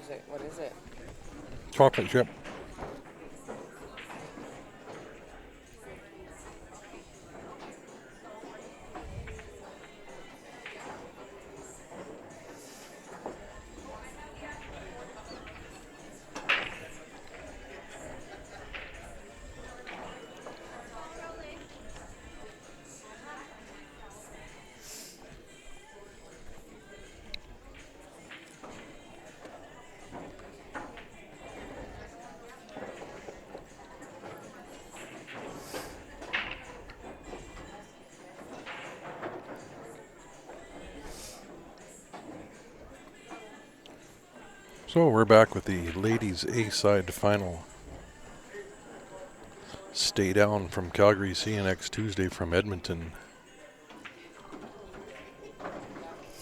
is it? What is it? Chocolate chip. So we're back with the ladies A-side final. Stay down from Calgary, CNX Tuesday from Edmonton.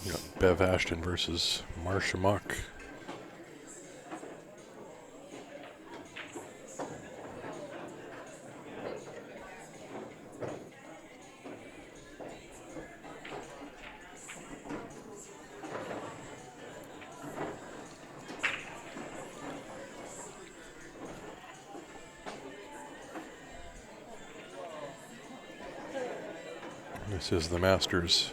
We got Bev Ashton versus Marsha Muck. This is the Masters.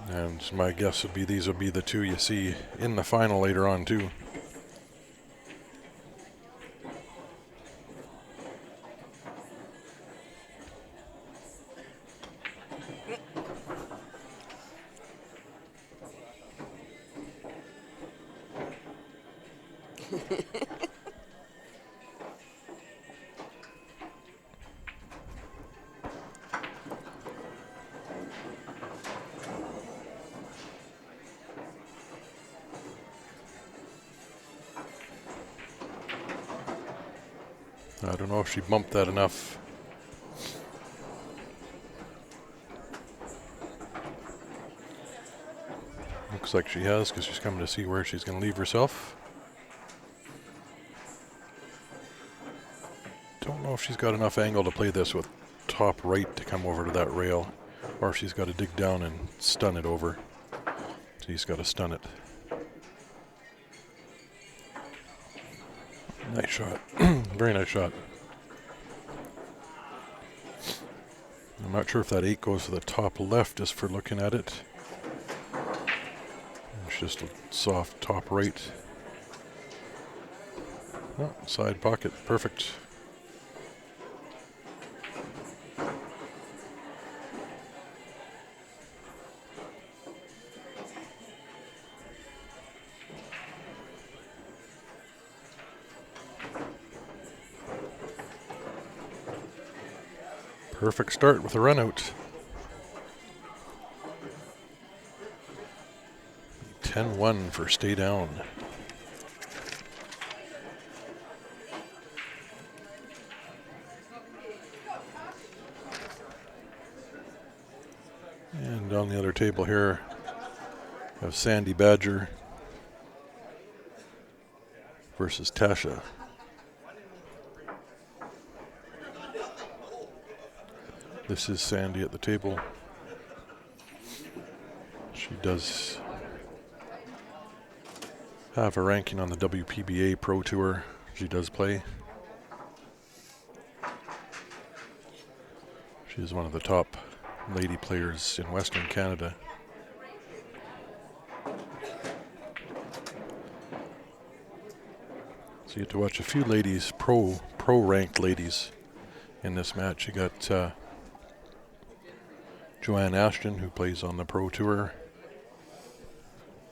And my guess would be these will be the two you see in the final later on too. I don't know if she bumped that enough. Looks like she has, because she's coming to see where she's going to leave herself. Don't know if she's got enough angle to play this with top right to come over to that rail, or if she's got to dig down and stun it over. So he's got to stun it. Nice shot. Very nice shot. I'm not sure if that 8 goes to the top left just for looking at it. It's just a soft top right. Oh, side pocket. Perfect. Perfect start with a run out. 10-1 for stay down. And on the other table here, we have Sandy Badger versus Tasha. This is Sandy at the table. She does have a ranking on the WPBA Pro Tour. She does play. She is one of the top lady players in Western Canada. So you get to watch a few ladies, pro ranked ladies in this match. You got Joanne Ashton, who plays on the Pro Tour.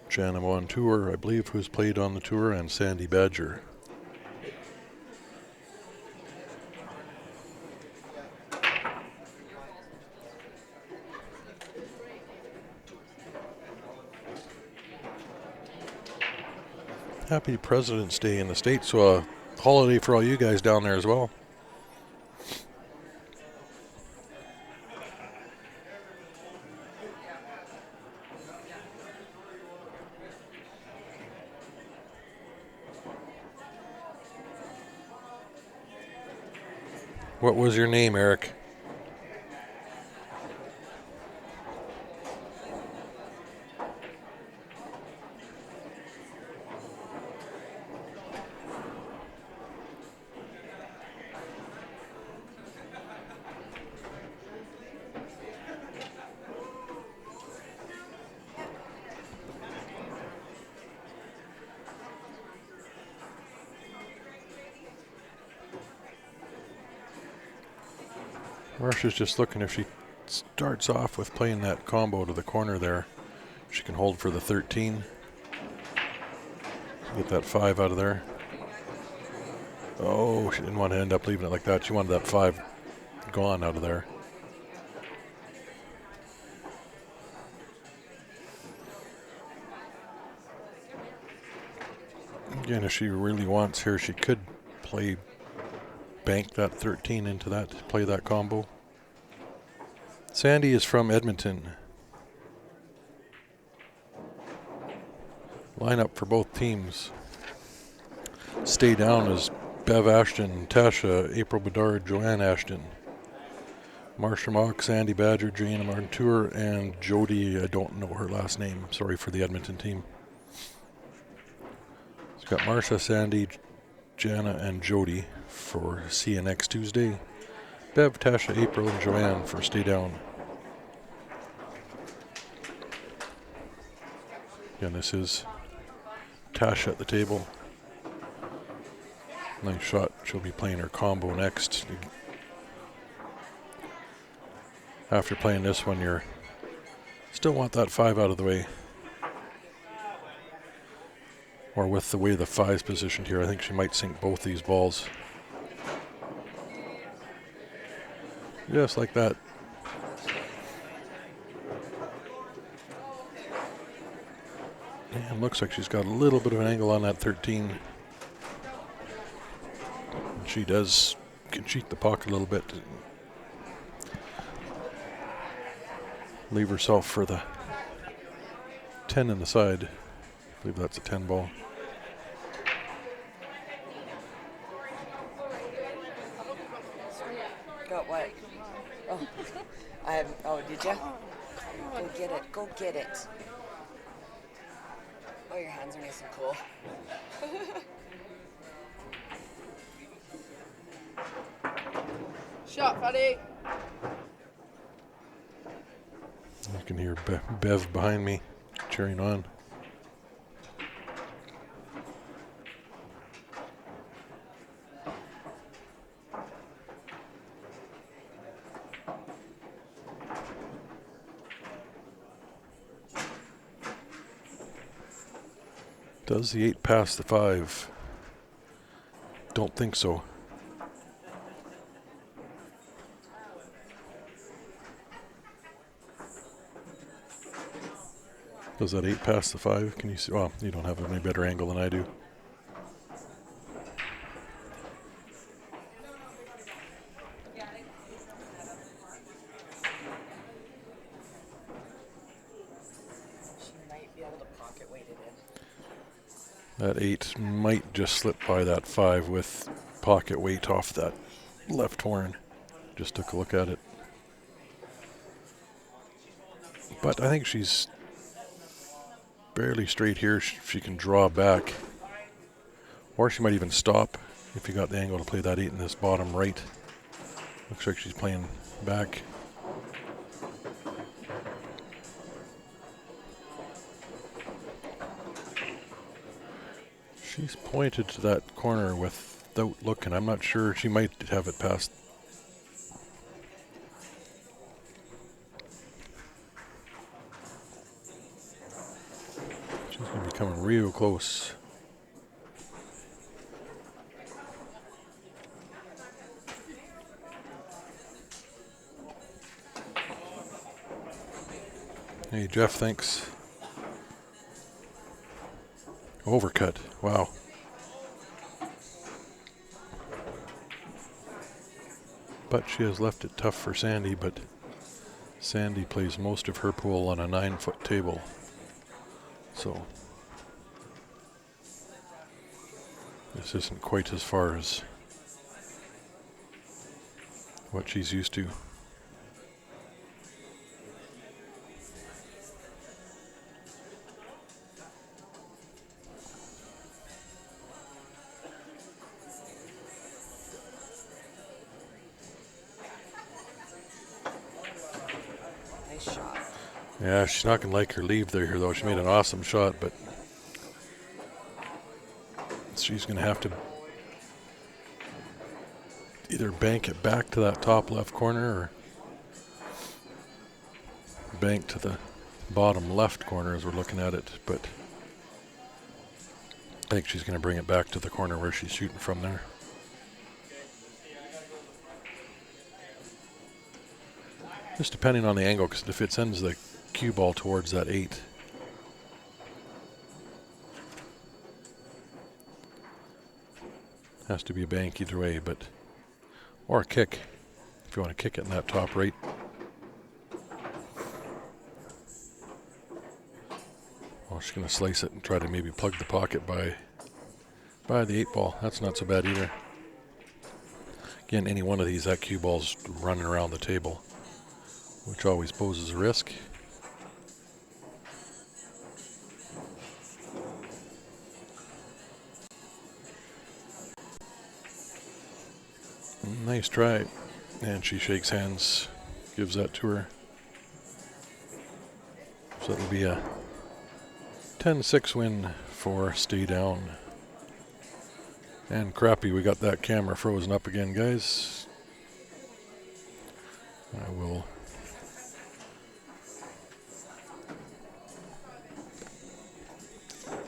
Jana on tour, I believe, who's played on the tour, and Sandy Badger. Happy President's Day in the States, so a holiday for all you guys down there as well. What was your name, Eric? Marsha's just looking if she starts off with playing that combo to the corner there. She can hold for the 13. Get that 5 out of there. Oh, she didn't want to end up leaving it like that. She wanted that 5 gone out of there. Again, if she really wants here, she could bank that 13 into that, play that combo. Sandy is from Edmonton. Lineup for both teams. Stay down as Bev Ashton, Tasha, April Bedard, Joanne Ashton, Marsha Mock, Sandy Badger, Jane Martour, and Jody, I don't know her last name. Sorry for the Edmonton team. It's got Marsha, Sandy, Jana, and Jody for see you next Tuesday. Bev, Tasha, April, and Joanne for stay down. Again, this is Tasha at the table. Nice shot. She'll be playing her combo next. After playing this one, you still want that 5 out of the way. Or with the way the 5's positioned here, I think she might sink both these balls. Just like that. And looks like she's got a little bit of an angle on that 13. She can cheat the pocket a little bit. Leave herself for the 10 in the side. I believe that's a 10 ball. Got what? Oh, did you? Go get it. Go get it. Oh, your hands are nice and cool. Shot, buddy. You can hear Bev behind me cheering on. Does the 8 pass the 5? Don't think so. Does that 8 pass the 5? Can you see? Well, you don't have any better angle than I do. She might be able to pocket weight it in. That 8 might just slip by that 5 with pocket weight off that left horn. Just took a look at it. But I think she's barely straight here. She can draw back. Or she might even stop if you got the angle to play that 8 in this bottom right. Looks like she's playing back. She's pointed to that corner without looking. I'm not sure. She might have it past. She's going to be coming real close. Hey, Jeff, thanks. Overcut. Wow. But she has left it tough for Sandy, but Sandy plays most of her pool on a 9-foot table. So this isn't quite as far as what she's used to. Yeah, she's not going to like her leave there here, though. She made an awesome shot, but she's going to have to either bank it back to that top left corner or bank to the bottom left corner as we're looking at it, but I think she's going to bring it back to the corner where she's shooting from there. Just depending on the angle, because if it sends the cue ball towards that 8, has to be a bank either way, but or a kick if you want to kick it in that top right. Well, she's going to slice it and try to maybe plug the pocket by the 8 ball. That's not so bad either. Again, any one of these, that cue ball's running around the table, which always poses a risk. Nice try. And she shakes hands, gives that to her. So it'll be a 10-6 win for Stay Down. And crappy, we got that camera frozen up again, guys. I will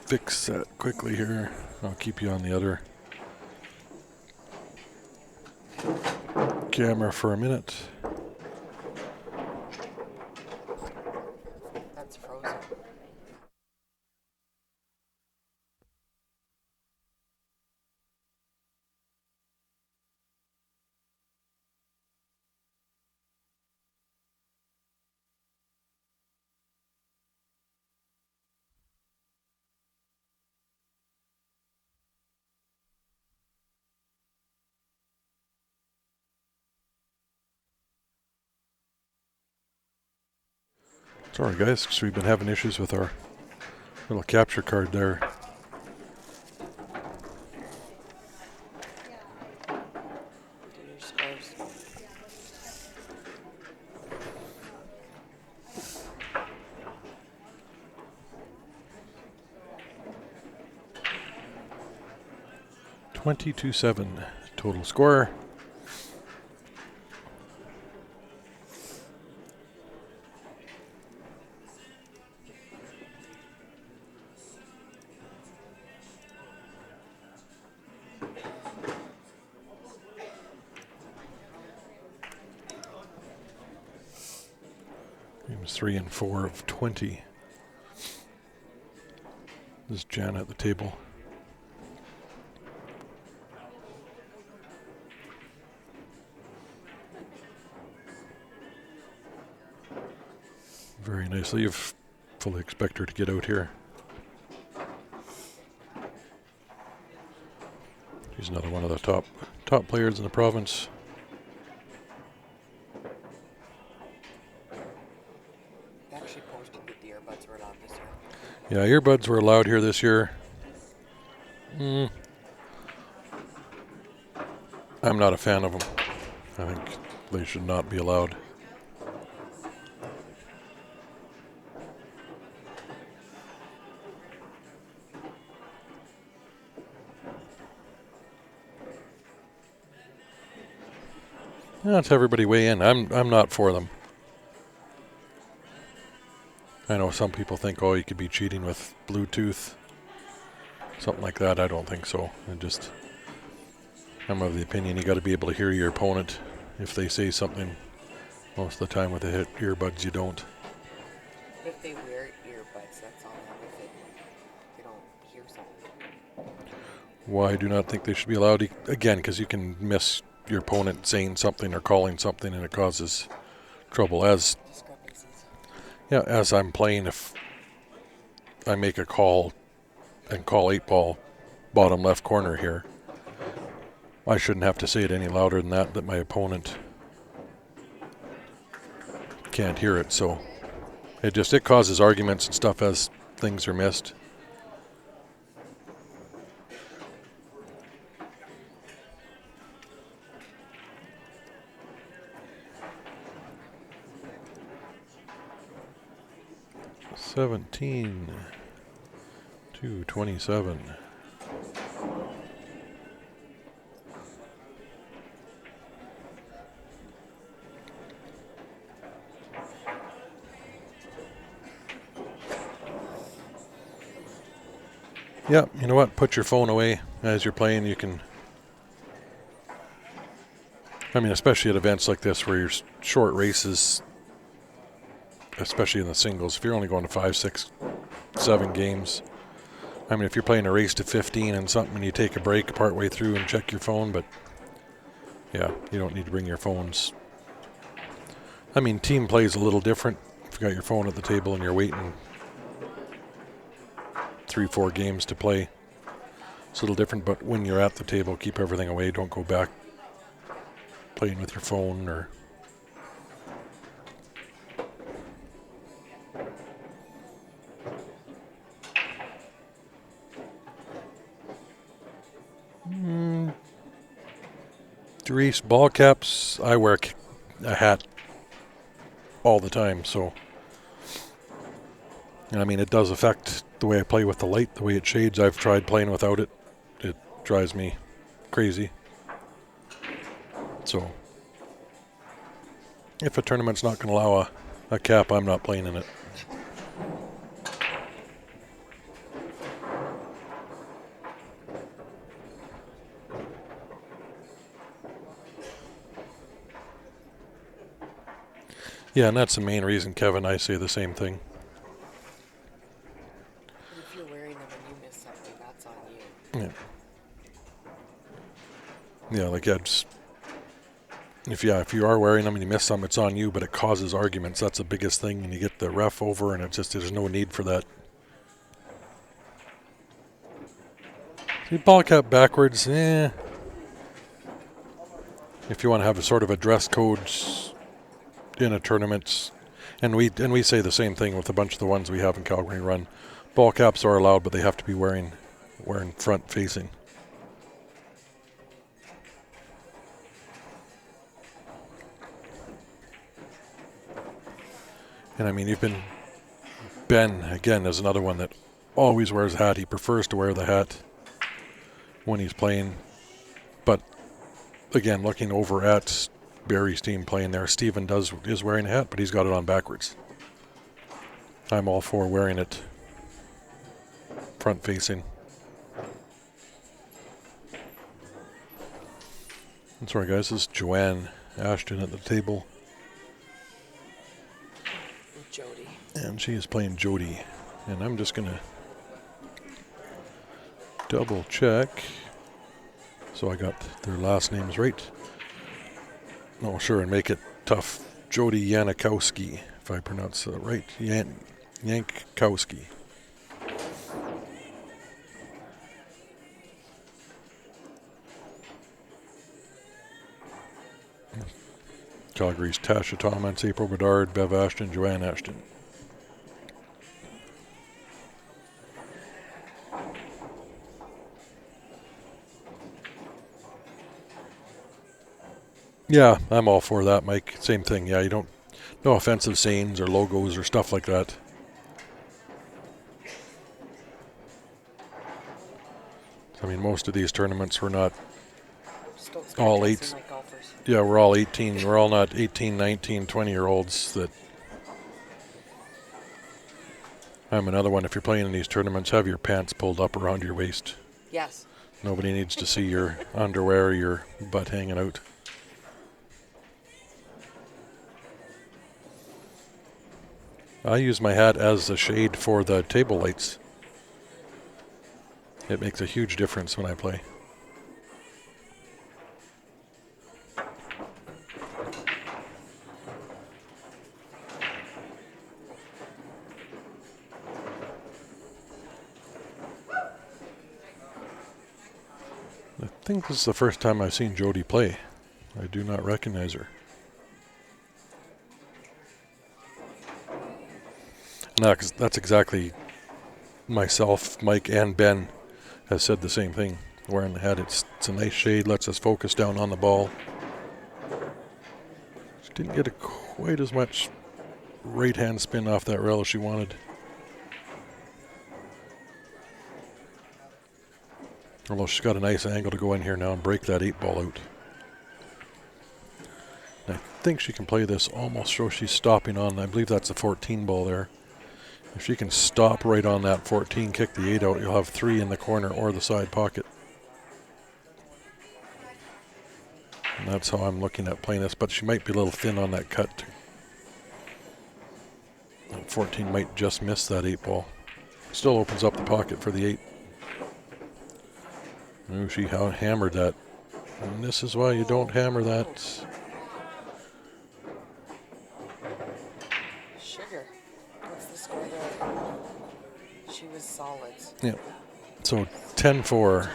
fix that quickly here. I'll keep you on the other camera for a minute. That's frozen. Sorry guys, because we've been having issues with our little capture card there. Do your scores. $22-7 total score. Games 3 and 4 of 20. This is Jan at the table. Very nicely. You fully expect her to get out here. She's another one of the top players in the province. They actually posted that the earbuds were allowed this year. Yeah, earbuds were allowed here this year. I'm not a fan of them. I think they should not be allowed. Let's everybody weigh in. I'm not for them. I know some people think, oh, you could be cheating with Bluetooth, something like that. I don't think so. I'm of the opinion you got to be able to hear your opponent if they say something. Most of the time with the earbuds, you don't. If they wear earbuds, that's on them. If they don't hear something. Why I do not think they should be allowed. Again, because you can miss your opponent saying something or calling something, and it causes trouble. As I'm playing, if I make a call and call 8 ball bottom left corner here, I shouldn't have to say it any louder than that my opponent can't hear it. So it causes arguments and stuff as things are missed. $17 to $27. Yeah, you know what? Put your phone away as you're playing. You can, I mean, especially at events like this where you're short races, especially in the singles, if you're only going to 5, 6, 7 games. I mean, if you're playing a race to 15 and something and you take a break partway through and check your phone, but yeah, you don't need to bring your phones. I mean, team play is a little different. If you got your phone at the table and you're waiting 3, 4 games to play, it's a little different, but when you're at the table, keep everything away. Don't go back playing with your phone or... Reese, ball caps, I wear a hat all the time, so... And I mean, it does affect the way I play with the light, the way it shades. I've tried playing without it. It drives me crazy. So, if a tournament's not going to allow a cap, I'm not playing in it. Yeah, and that's the main reason, Kevin, I say the same thing. If you're wearing them and you miss something, that's on you. Yeah. Yeah, like if you are wearing them and you miss some, it's on you, but it causes arguments. That's the biggest thing, and you get the ref over, and there's no need for that. See, ball cap backwards, If you want to have a sort of a dress code in a tournament, and we say the same thing with a bunch of the ones we have in Calgary run. Ball caps are allowed, but they have to be wearing front facing. And I mean, Ben, again, is another one that always wears a hat. He prefers to wear the hat when he's playing. But again, looking over at Barry's team playing there, Steven is wearing a hat, but he's got it on backwards. I'm all for wearing it front facing. I'm sorry, guys. This is Joanne Ashton at the table. Jody. And she is playing Jody. And I'm just going to double check. So I got their last names right. Oh, sure, and make it tough. Jody Yanikowski, if I pronounce that right. Yankowski. Calgary's Tasha Thomas, April Bedard, Bev Ashton, Joanne Ashton. Yeah, I'm all for that, Mike. Same thing. Yeah, no offensive sayings or logos or stuff like that. I mean, most of these tournaments, we're not all 8. Like golfers. Yeah, we're all 18. We're all not 18, 19, 20-year-olds that... I'm another one. If you're playing in these tournaments, have your pants pulled up around your waist. Yes. Nobody needs to see your underwear or your butt hanging out. I use my hat as a shade for the table lights. It makes a huge difference when I play. I think this is the first time I've seen Jody play. I do not recognize her. No, 'cause that's exactly myself, Mike, and Ben has said the same thing. Wearing the hat, it's a nice shade, lets us focus down on the ball. She didn't get quite as much right-hand spin off that rail as she wanted. Although she's got a nice angle to go in here now and break that 8-ball out. And I think she can play this almost so she's stopping on, I believe that's a 14 ball there. If she can stop right on that 14, kick the 8 out, you'll have 3 in the corner or the side pocket. And that's how I'm looking at playing this, but she might be a little thin on that cut. That 14 might just miss that 8 ball. Still opens up the pocket for the 8. Ooh, she hammered that. And this is why you don't hammer that. Sugar. What's the score there? She was solid. Yeah. So 10-4.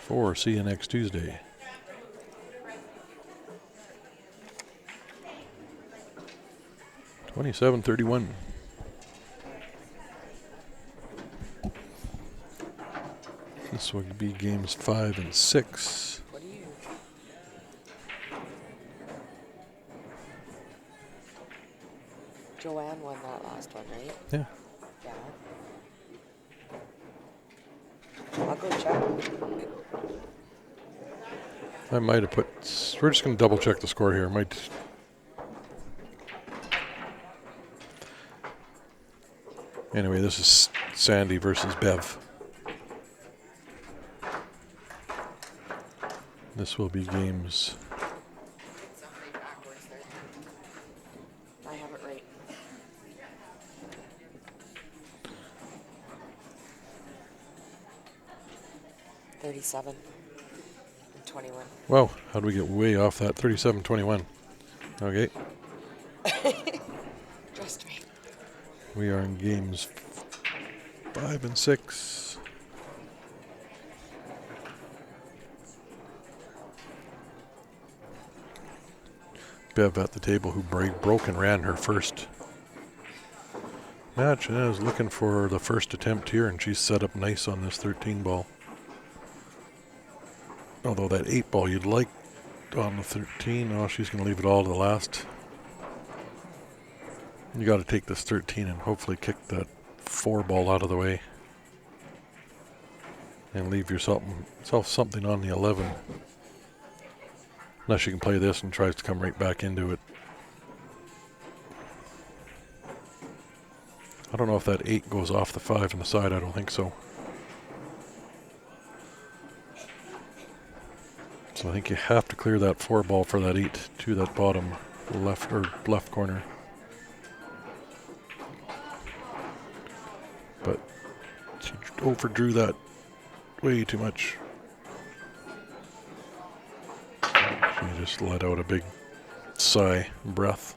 4. See you next Tuesday. $27.31. This would be games 5 and 6. What do you? Joanne won that last one, right? Yeah. Yeah. I'll go check. I might have put. We're just going to double check the score here. Might. Anyway, this is Sandy versus Bev. This will be games. Something backwards there. I have it right. $37 and 21. Wow, how do we get way off that? 37-21. Okay. Trust me. We are in games 5 and 6. Bev at the table, who broke and ran her first match, and I was looking for the first attempt here, and she's set up nice on this 13 ball. Although that 8 ball you'd like on the 13, oh, she's going to leave it all to the last. You got to take this 13 and hopefully kick that 4 ball out of the way. And leave yourself something on the 11. Unless you can play this and tries to come right back into it. I don't know if that 8 goes off the 5 on the side. I don't think so. So I think you have to clear that 4 ball for that 8 to that bottom left corner. But she overdrew that way too much. She just let out a big sigh, breath.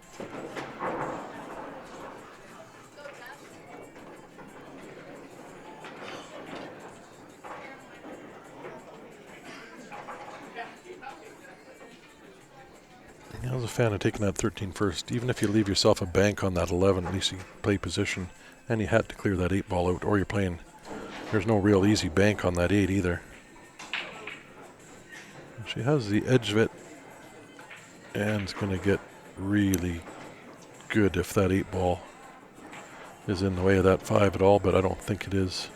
I was a fan of taking that 13 first. Even if you leave yourself a bank on that 11, at least you play position. And you had to clear that 8 ball out, or you're playing. There's no real easy bank on that 8 either. She has the edge of it, and it's going to get really good if that 8 ball is in the way of that 5 at all, but I don't think it is.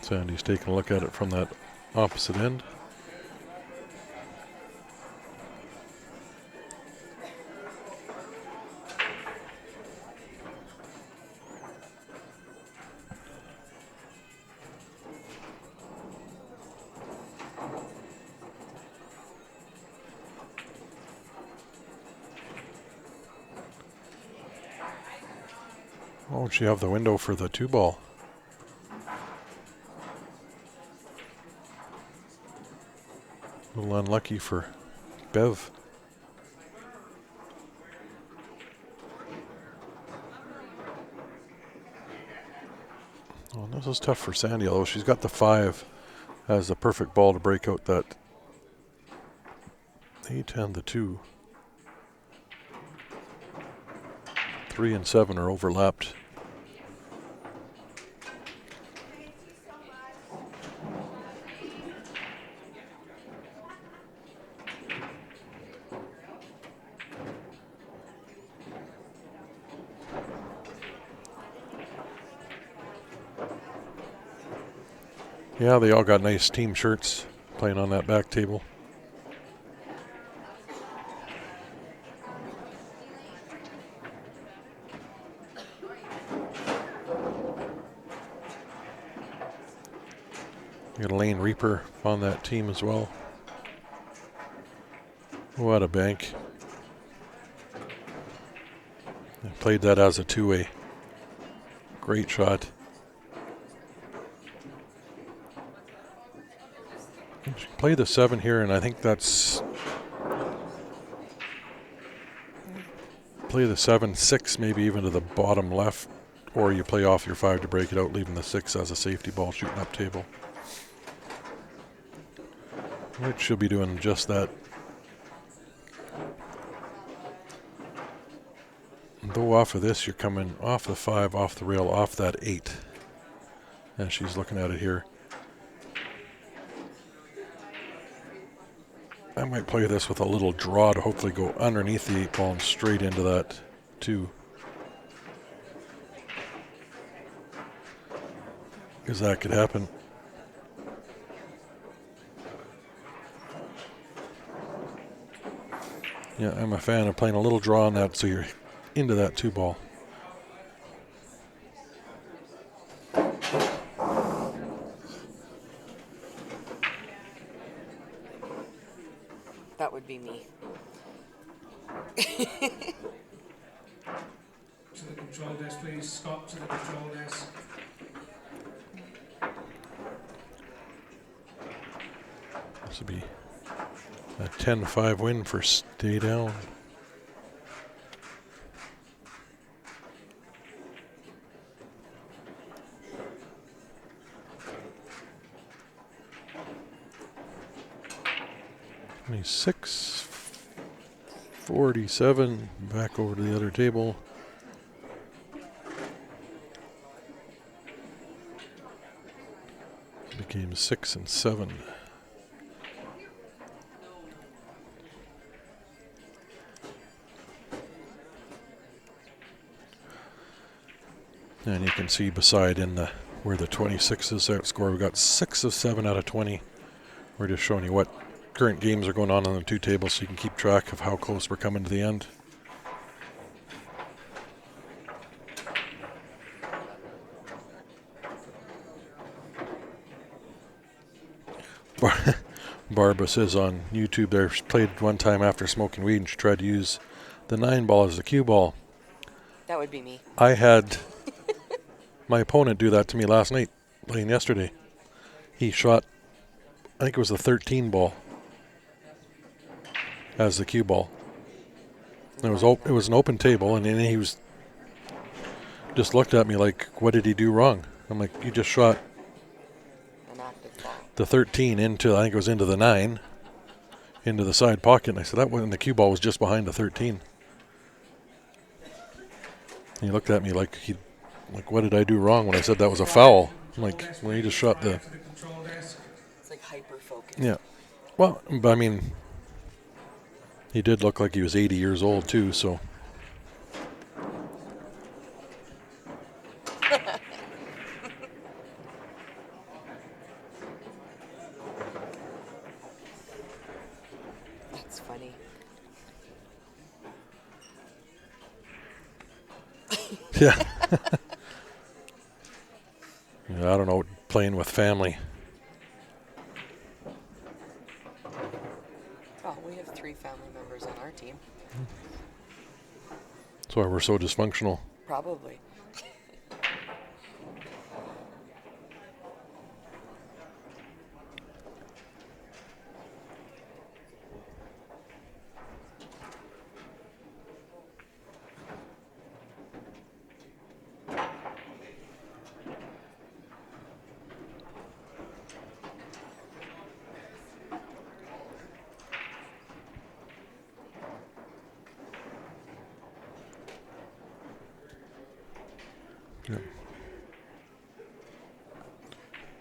Sandy's taking a look at it from that opposite end. Oh, she have the window for the 2 ball. A little unlucky for Bev. Oh, this is tough for Sandy, although she's got the 5 as the perfect ball to break out that 8 and the 2. 3 and 7 are overlapped. Yeah, they all got nice team shirts playing on that back table. You got a Lane Reaper on that team as well. What a bank. I played that as a two-way. Great shot. Play the 7 here, and I think that's... Play the 7, 6, maybe even to the bottom left, or you play off your 5 to break it out, leaving the 6 as a safety ball shooting up table. Which she'll be doing just that. Though off of this, you're coming off the 5, off the rail, off that 8. And she's looking at it here. I might play this with a little draw to hopefully go underneath the 8 ball and straight into that 2. Because that could happen. Yeah, I'm a fan of playing a little draw on that so you're into that 2 ball. That would be me. To the control desk, please. Scott, to the control desk. This would be a 10-5 win for Stay Down. $26.47. Back over to the other table. Became 6 and 7. And you can see beside in the where the 26s outscore, we got 6 of 7 out of 20. We're just showing you what current games are going on the 2 tables so you can keep track of how close we're coming to the end. Barbara says on YouTube there, she played one time after smoking weed and she tried to use the 9 ball as the cue ball. That would be me. I had my opponent do that to me last night, playing yesterday. He shot, I think it was the 13 ball as the cue ball. And it was an open table, and then he was just looked at me like, what did he do wrong? I'm like, you just shot An active ball. the 13 into, I think it was into the 9, into the side pocket. And I said, that wasn't, the cue ball was just behind the 13. And he looked at me like, what did I do wrong when I said that was a foul? I'm like, well, you just shot the... It's like hyper-focus. Yeah. Well, but I mean, he did look like he was 80 years old too, so... That's funny. Yeah. Yeah, I don't know, playing with family. Oh, we have 3 family members on our team. That's why we're so dysfunctional. Probably. Yep.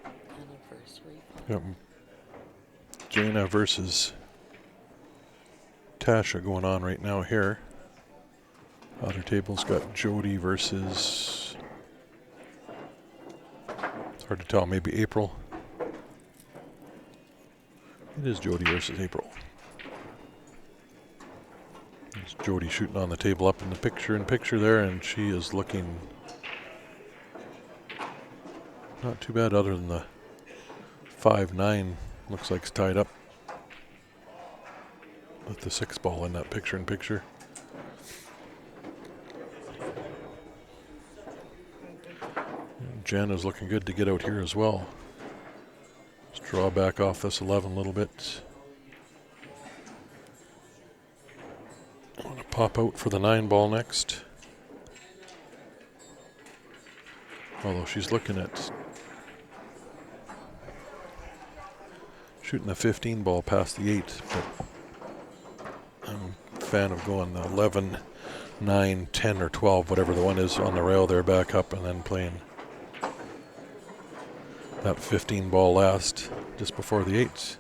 Anniversary. Yep. Jaina versus Tasha going on right now here. Other table's got Jody versus... It's hard to tell, maybe April. It is Jody versus April. There's Jody shooting on the table up in the picture there, and she is looking not too bad other than the 5-9 looks like it's tied up with the 6 ball in that picture-in-picture. Jen is looking good to get out here as well. Let's draw back off this 11 a little bit. I want to pop out for the 9 ball next. Although she's looking at shooting the 15 ball past the 8, but I'm a fan of going the 11, 9, 10, or 12, whatever the one is on the rail there, back up, and then playing that 15 ball last, just before the 8s.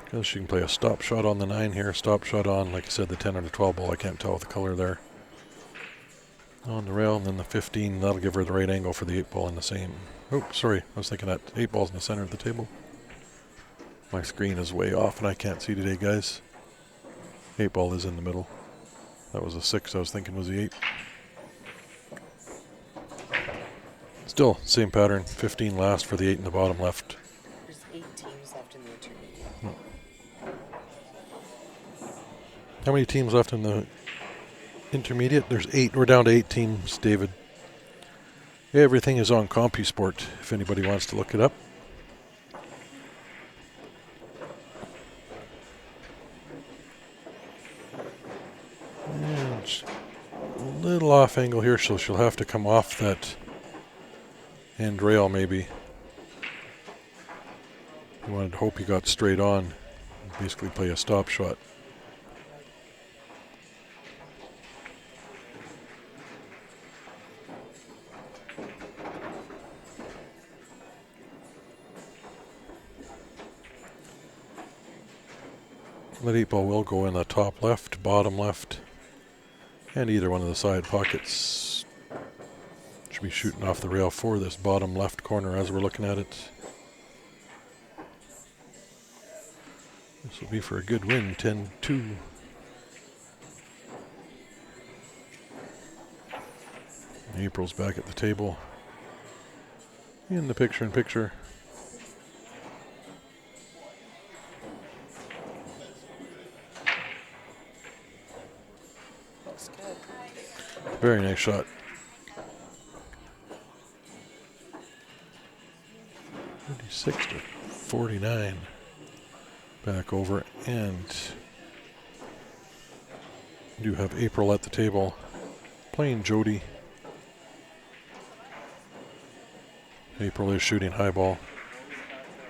Because she can play a stop shot on the 9 here, stop shot on, like I said, the 10 or the 12 ball, I can't tell with the color there. On the rail, and then the 15, that'll give her the right angle for the 8 ball in the same. Oh, sorry, I was thinking that 8 ball's in the center of the table. My screen is way off and I can't see today, guys. 8 ball is in the middle. That was a 6 I was thinking was the 8. Still, same pattern, 15 last for the 8 in the bottom left. There's 8 teams left in the intermediate. How many teams left in the intermediate? There's 8. We're down to 8 teams, David. Everything is on CompuSport if anybody wants to look it up. And a little off angle here, so she'll have to come off that end rail maybe. You wanted to hope he got straight on. Basically play a stop shot. That 8 ball will go in the top left, bottom left, and either one of the side pockets. Should be shooting off the rail for this bottom left corner as we're looking at it. This will be for a good win, 10-2. April's back at the table in the picture-in-picture. Looks good. Very nice shot. 56-49. Back over, and you have April at the table playing Jody. April is shooting high ball.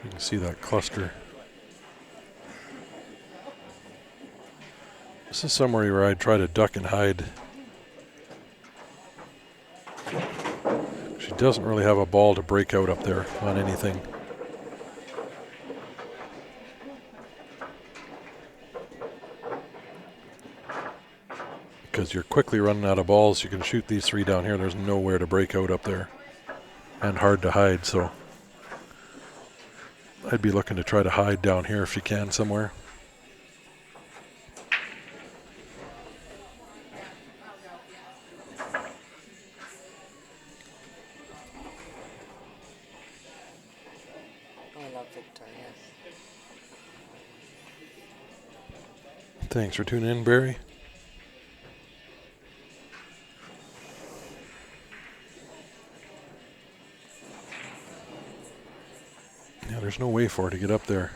You can see that cluster. This is somewhere where I'd try to duck and hide. She doesn't really have a ball to break out up there on anything. Because you're quickly running out of balls. You can shoot these 3 down here. There's nowhere to break out up there. And hard to hide, so I'd be looking to try to hide down here if you can somewhere. I love Victoria. Thanks for tuning in, Barry. Yeah, there's no way for her to get up there.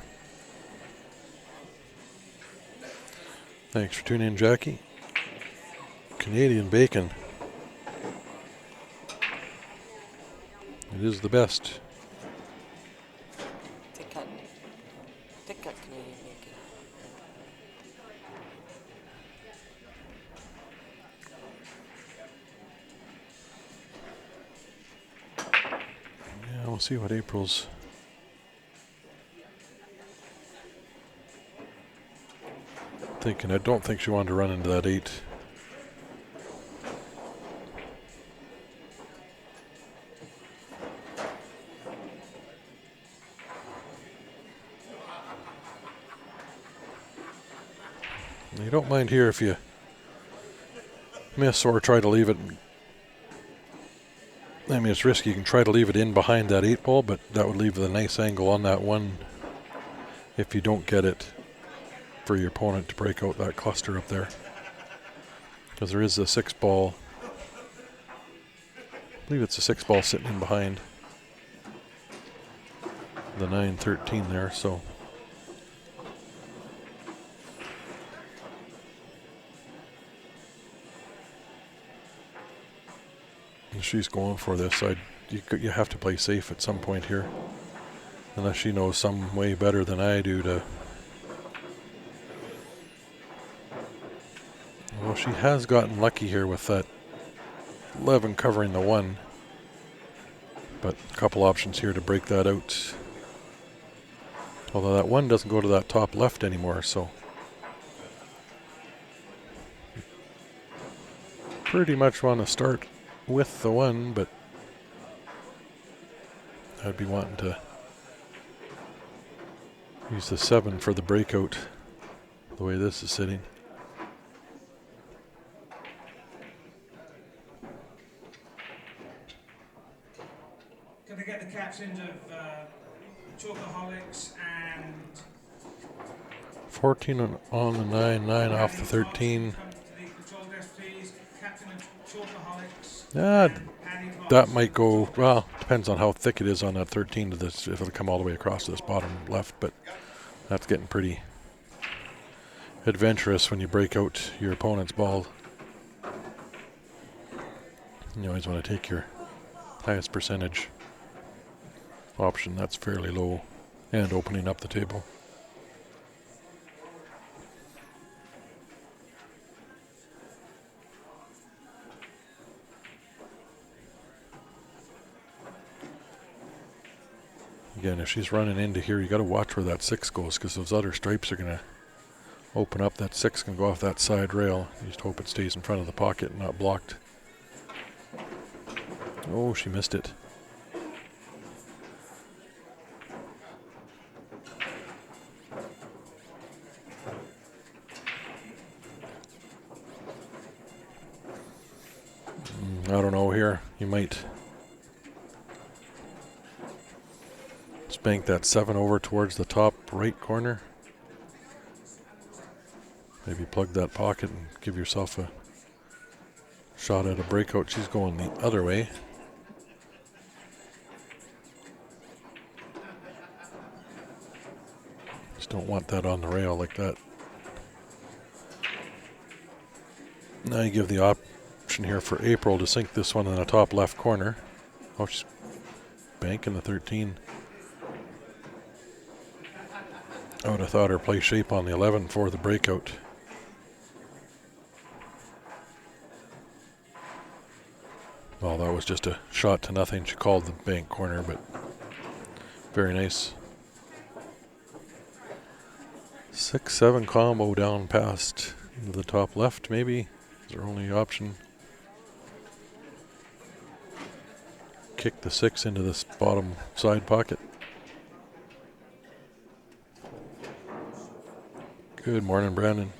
Thanks for tuning in, Jackie. Canadian bacon. It is the best. Thick cut Canadian bacon. Yeah, we'll see what April's thinking. I don't think she wanted to run into that 8. You don't mind here if you miss or try to leave it I mean, it's risky. You can try to leave it in behind that 8-ball, but that would leave a nice angle on that one if you don't get it for your opponent to break out that cluster up there. Because there is a 6-ball. I believe it's a 6-ball sitting in behind the 9-13 there, so. And she's going for this. You have to play safe at some point here. Unless she knows some way better than I do to. Well, she has gotten lucky here with that 11 covering the 1. But a couple options here to break that out. Although that 1 doesn't go to that top left anymore, so. Pretty much want to start with the 1, but I'd be wanting to use the 7 for the breakout, the way this is sitting. Can I get the captains of Chocoholics and 14 on the 9, 9 off the 13. come to the control desk, please? Captain of Chocoholics. That might go, well, depends on how thick it is on that 13 to this, if it'll come all the way across this bottom left, but that's getting pretty adventurous when you break out your opponent's ball. You always want to take your highest percentage option. That's fairly low and opening up the table. Again, if she's running into here, you got to watch where that 6 goes, because those other stripes are going to open up. That 6 can go off that side rail. You just hope it stays in front of the pocket and not blocked. Oh, she missed it. I don't know here. You might bank that 7 over towards the top right corner. Maybe plug that pocket and give yourself a shot at a breakout. She's going the other way. Just don't want that on the rail like that. Now you give the option here for April to sink this one in the top left corner. Oh, she's banking the 13. I would have thought her play shape on the 11 for the breakout. Well, that was just a shot to nothing. She called the bank corner, but very nice. 6-7 combo down past into the top left, maybe. Is her only option. Kick the 6 into this bottom side pocket. Good morning, Brandon.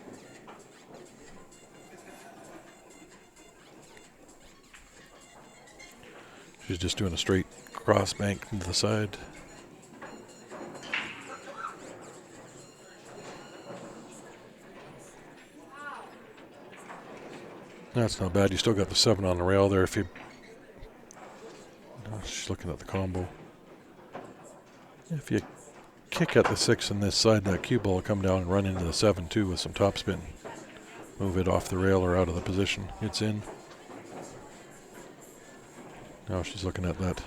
She's just doing a straight cross bank into the side. That's not bad. You still got the 7 on the rail there if you... No, she's looking at the combo. If you kick at the 6 on this side, that cue ball will come down and run into the 7 too with some topspin. Move it off the rail or out of the position it's in. Now she's looking at that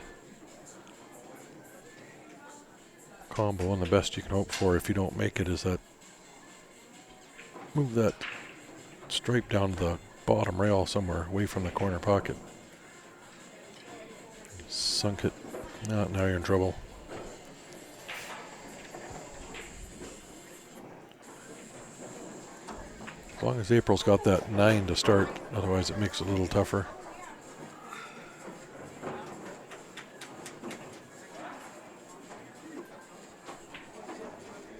combo, and the best you can hope for if you don't make it is that move that stripe down to the bottom rail somewhere away from the corner pocket. Sunk it. Now you're in trouble. As long as April's got that 9 to start, otherwise it makes it a little tougher.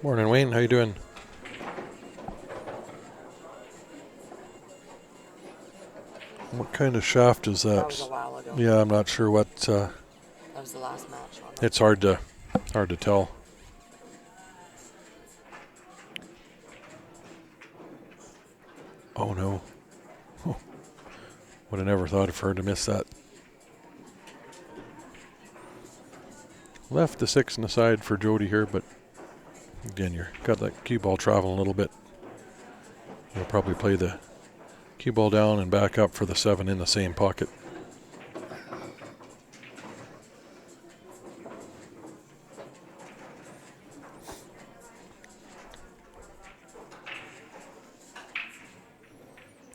Morning, Wayne. How you doing? What kind of shaft is That was a that? while ago. ago. Yeah, I'm not sure what. That was the last match on. It's hard to tell. Oh no! Would have never thought of her to miss that. Left the 6 on the side for Jody here, but again, you've got that cue ball traveling a little bit. You'll probably play the cue ball down and back up for the 7 in the same pocket.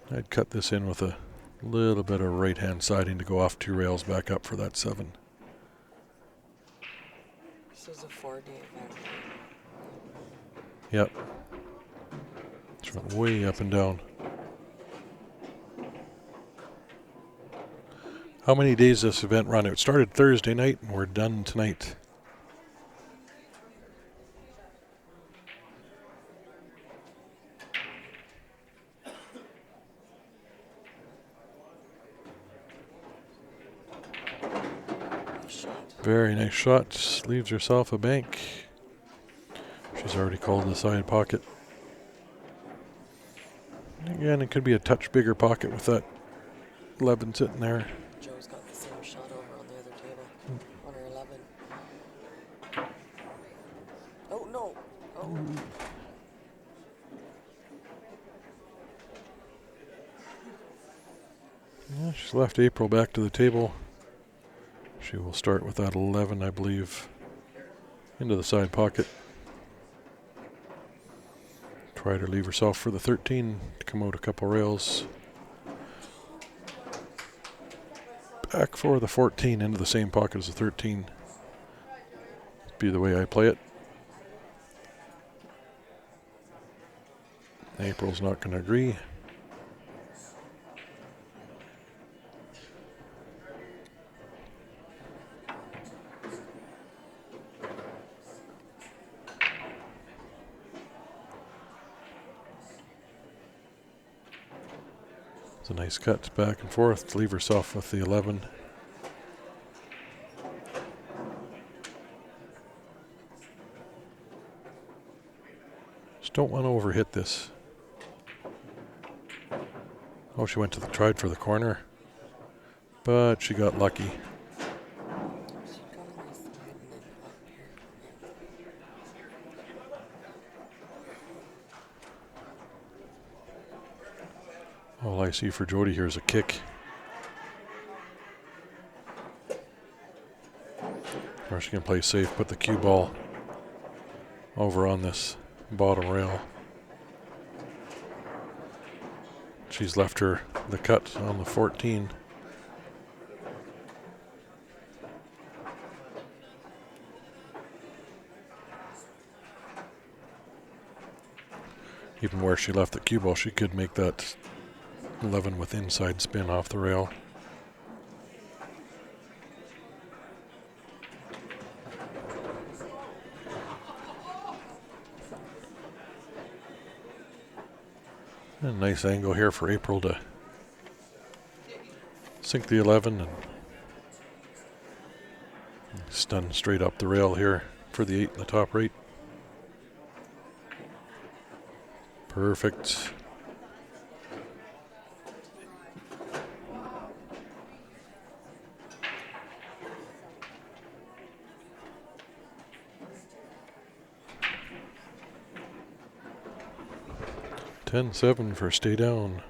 I'd cut this in with a little bit of right-hand siding to go off 2 rails back up for that 7. This is a 4-day event. Yep. It's went way up and down. How many days this event run? It started Thursday night and we're done tonight. Very nice shot. Leaves herself a bank. She's already called the side pocket. Again, it could be a touch bigger pocket with that 11 sitting there. Joe's got the same shot over on the other table. On her 11. Oh no! Oh. Yeah, she's left April back to the table. She will start with that 11, I believe, into the side pocket. Try to leave herself for the 13 to come out a couple rails. Back for the 14 into the same pocket as the 13. Be the way I play it. April's not going to agree. It's a nice cut back and forth to leave herself with the 11. Just don't want to overhit this. Oh, she went to tried for the corner, but she got lucky. All I see for Jody here is a kick. Or she can play safe, put the cue ball over on this bottom rail. She's left her the cut on the 14. Even where she left the cue ball, she could make that 11 with inside spin off the rail. A nice angle here for April to sink the 11 and stun straight up the rail here for the 8 in the top right. Perfect. $10-7 for stay down.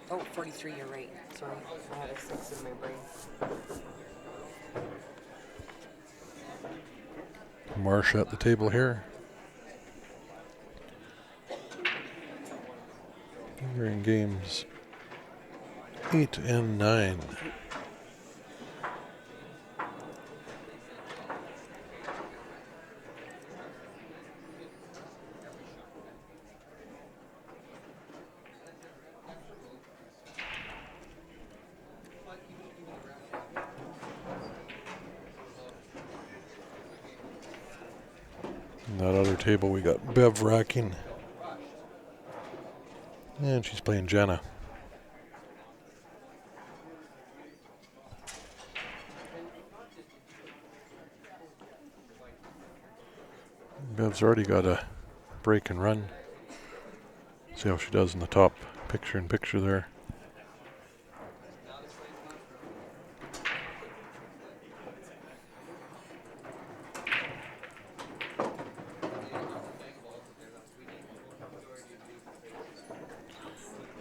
Oh, 43, you're right. Sorry, I had a 6 in my brain. Marsh at the table here. We're in games 8 and 9. that other table we got Bev racking. And she's playing Jenna. Bev's already got a break and run. See how she does in the top picture-in-picture there.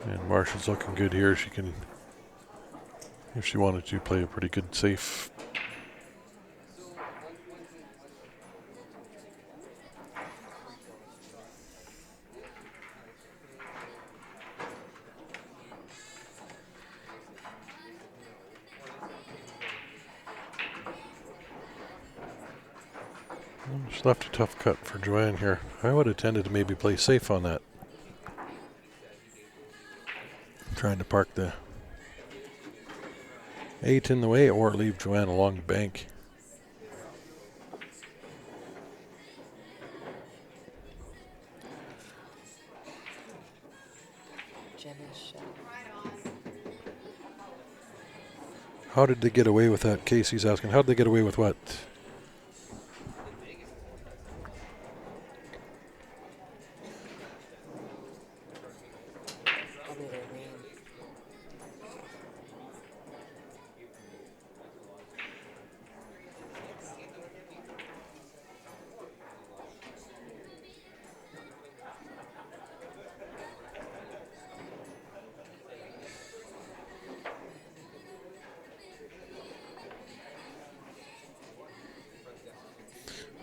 And Marshall's looking good here. She can, if she wanted to, play a pretty good safe. Just left a tough cut for Joanne here. I would have tended to maybe play safe on that. Trying to park the 8 in the way or leave Joanne along the bank. Jenna's shot. How did they get away with that? Casey's asking, how did they get away with what? Probably their name.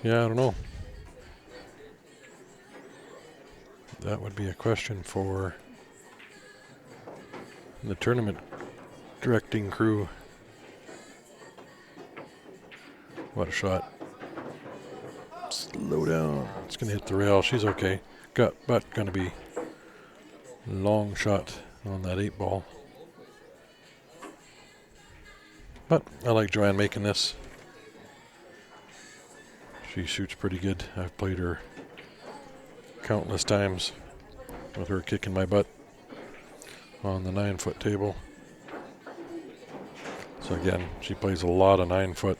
Yeah, I don't know. That would be a question for the tournament directing crew. What a shot. Slow down. It's going to hit the rail. She's okay. But going to be long shot on that 8 ball. But I like Joanne making this. She shoots pretty good. I've played her countless times with her kicking my butt on the 9-foot table. So again, she plays a lot of 9-foot.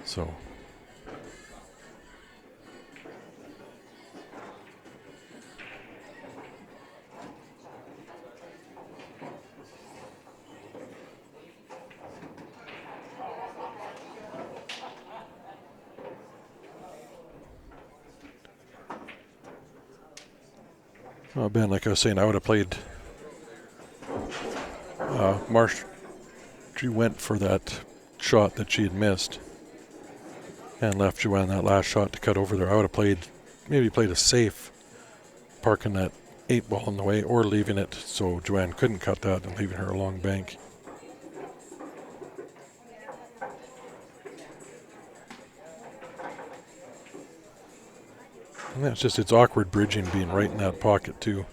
So well, Ben, like I was saying, I would have played Marsh. She went for that shot that she had missed and left Joanne that last shot to cut over there. I would have maybe played a safe, parking that 8 ball in the way or leaving it so Joanne couldn't cut that and leaving her along bank. And that's just, it's awkward bridging being right in that pocket too.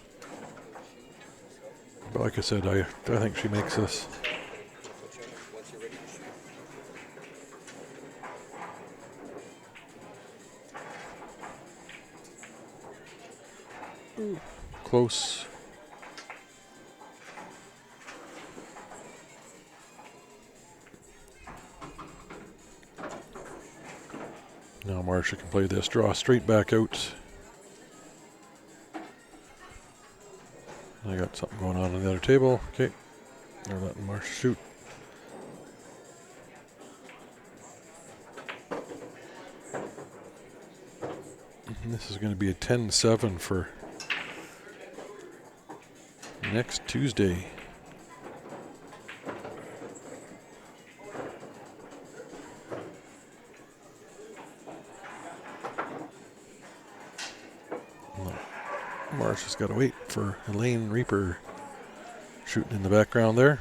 But like I said, I think she makes this. Close. Now Marcia can play this, draw straight back out. I got something going on the other table. Okay, they're letting Marcia shoot. And this is going to be a 10-7 for next Tuesday. Marcia's got to wait for Elaine Reaper shooting in the background there.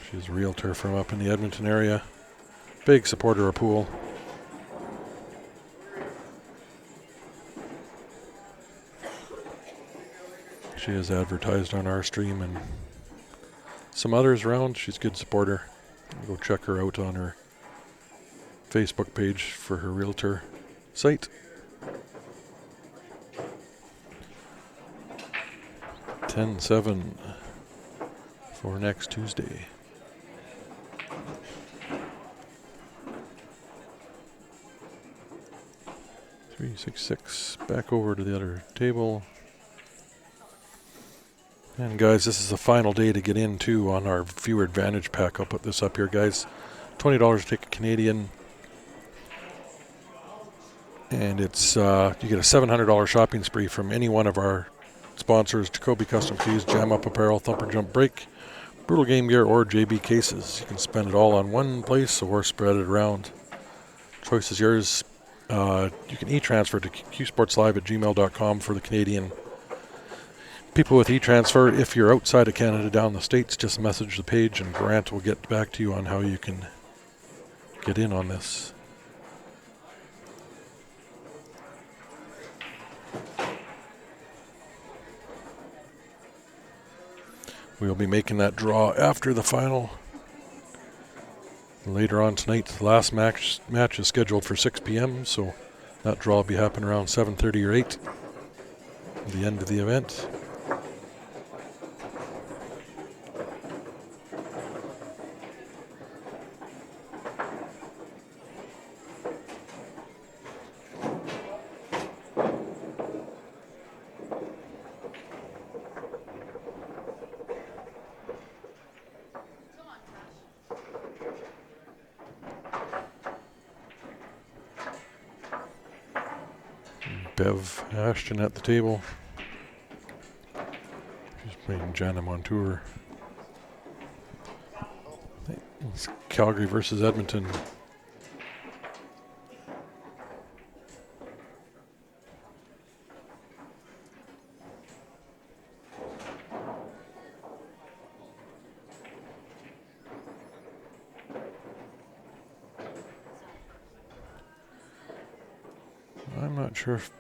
She's a realtor from up in the Edmonton area. Big supporter of pool. She is advertised on our stream and some others around. She's a good supporter. Go check her out on her Facebook page for her realtor site. 10/7 for next Tuesday. Three, 6, 6. Back over to the other table. And guys, this is the final day to get in too on our viewer advantage pack. I'll put this up here, guys. $20 to take a Canadian. And it's you get a $700 shopping spree from any one of our sponsors: Jacoby Custom Keys, Jam Up Apparel, Thumper Jump Break, Brutal Game Gear, or JB Cases. You can spend it all on one place or spread it around. Choice is yours. You can e-transfer to qsportslive@gmail.com for the Canadian people with e-transfer. If you're outside of Canada, down the States, just message the page and Grant will get back to you on how you can get in on this. We'll be making that draw after the final. Later on tonight, the last match is scheduled for 6 p.m., so that draw will be happening around 7:30 or 8 at the end of the event. Bev Ashton at the table. She's playing Jana Montour. It's Calgary versus Edmonton. I'm not sure if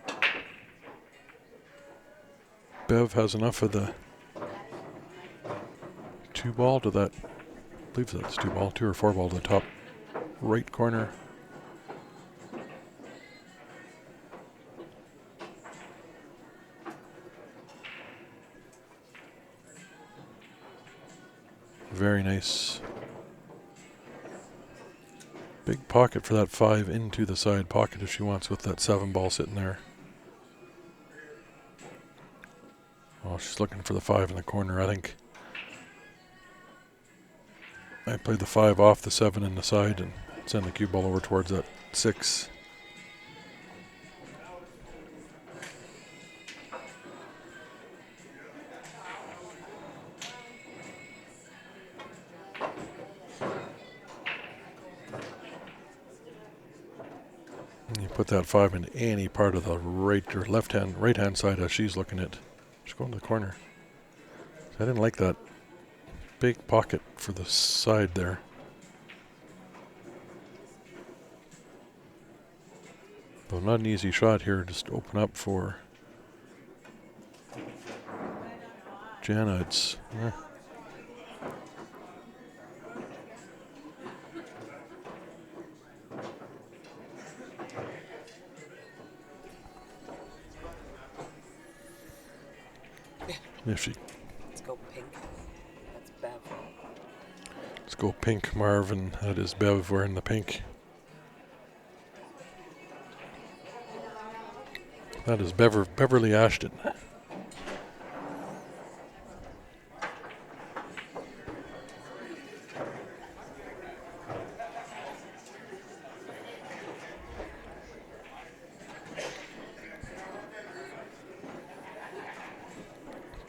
Bev has enough of the 2-ball to that. I believe that's 2-ball, 2 or 4-ball to the top right corner. Very nice. Big pocket for that 5 into the side pocket if she wants, with that 7-ball sitting there. Oh, she's looking for the 5 in the corner, I think. I played the 5 off the 7 in the side and send the cue ball over towards that 6. You put that 5 in any part of the right or right hand side as she's looking at. She's going to the corner. I didn't like that big pocket for the side there. Though not an easy shot here, just open up for Jana. It's if she. Let's go pink. That's Bev. Let's go pink, Marvin. That is Bev wearing the pink. That is Beverly Ashton.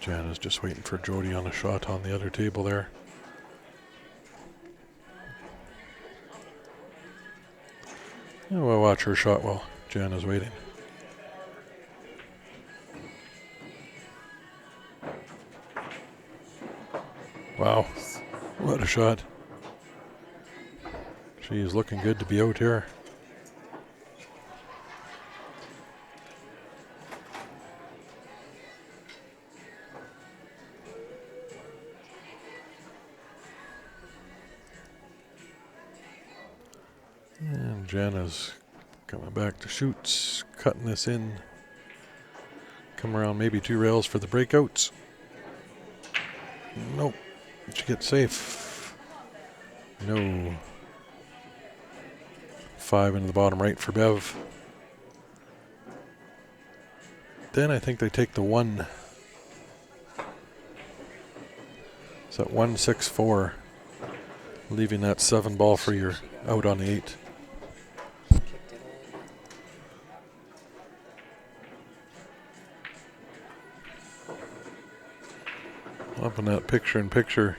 Jana's just waiting for Jody on a shot on the other table there. Yeah, we'll watch her shot while Jana's waiting. Wow, what a shot. She is looking good to be out here. And And Jana's coming back to shoots, cutting this in. Come around maybe 2 rails for the breakouts. Nope. Did she get safe? No. 5 into the bottom right for Bev. Then I think they take the 1. It's at 1-6-4. Leaving that 7 ball for your out on the 8. Kicked it in. Up in that picture-in-picture.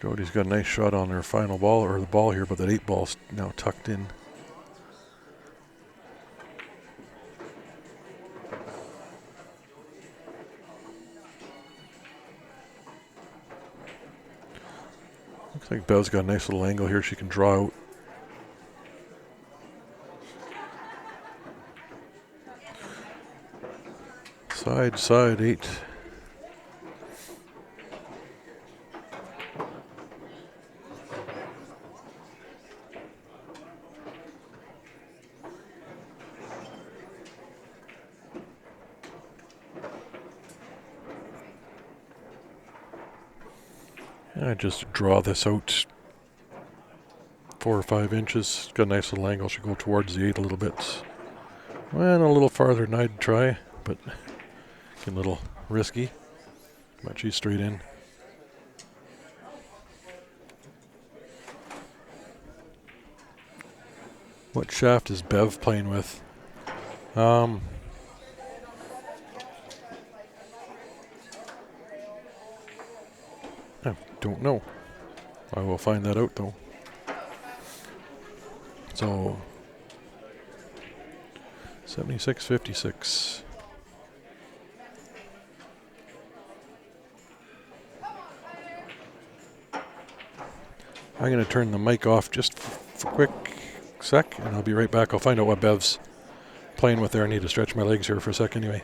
Jody's got a nice shot on her final ball, or the ball here, but that 8 ball's now tucked in. Looks like Bev's got a nice little angle here she can draw out. Side 8. I just draw this out 4 or 5 inches. Got a nice little angle. Should go towards the 8 a little bit. Went a little farther than I'd try, but a little risky. But she's straight in. What shaft is Bev playing with? I don't know. I will find that out though. So 76-56. I'm going to turn the mic off just for a quick sec, and I'll be right back. I'll find out what Bev's playing with there. I need to stretch my legs here for a sec anyway.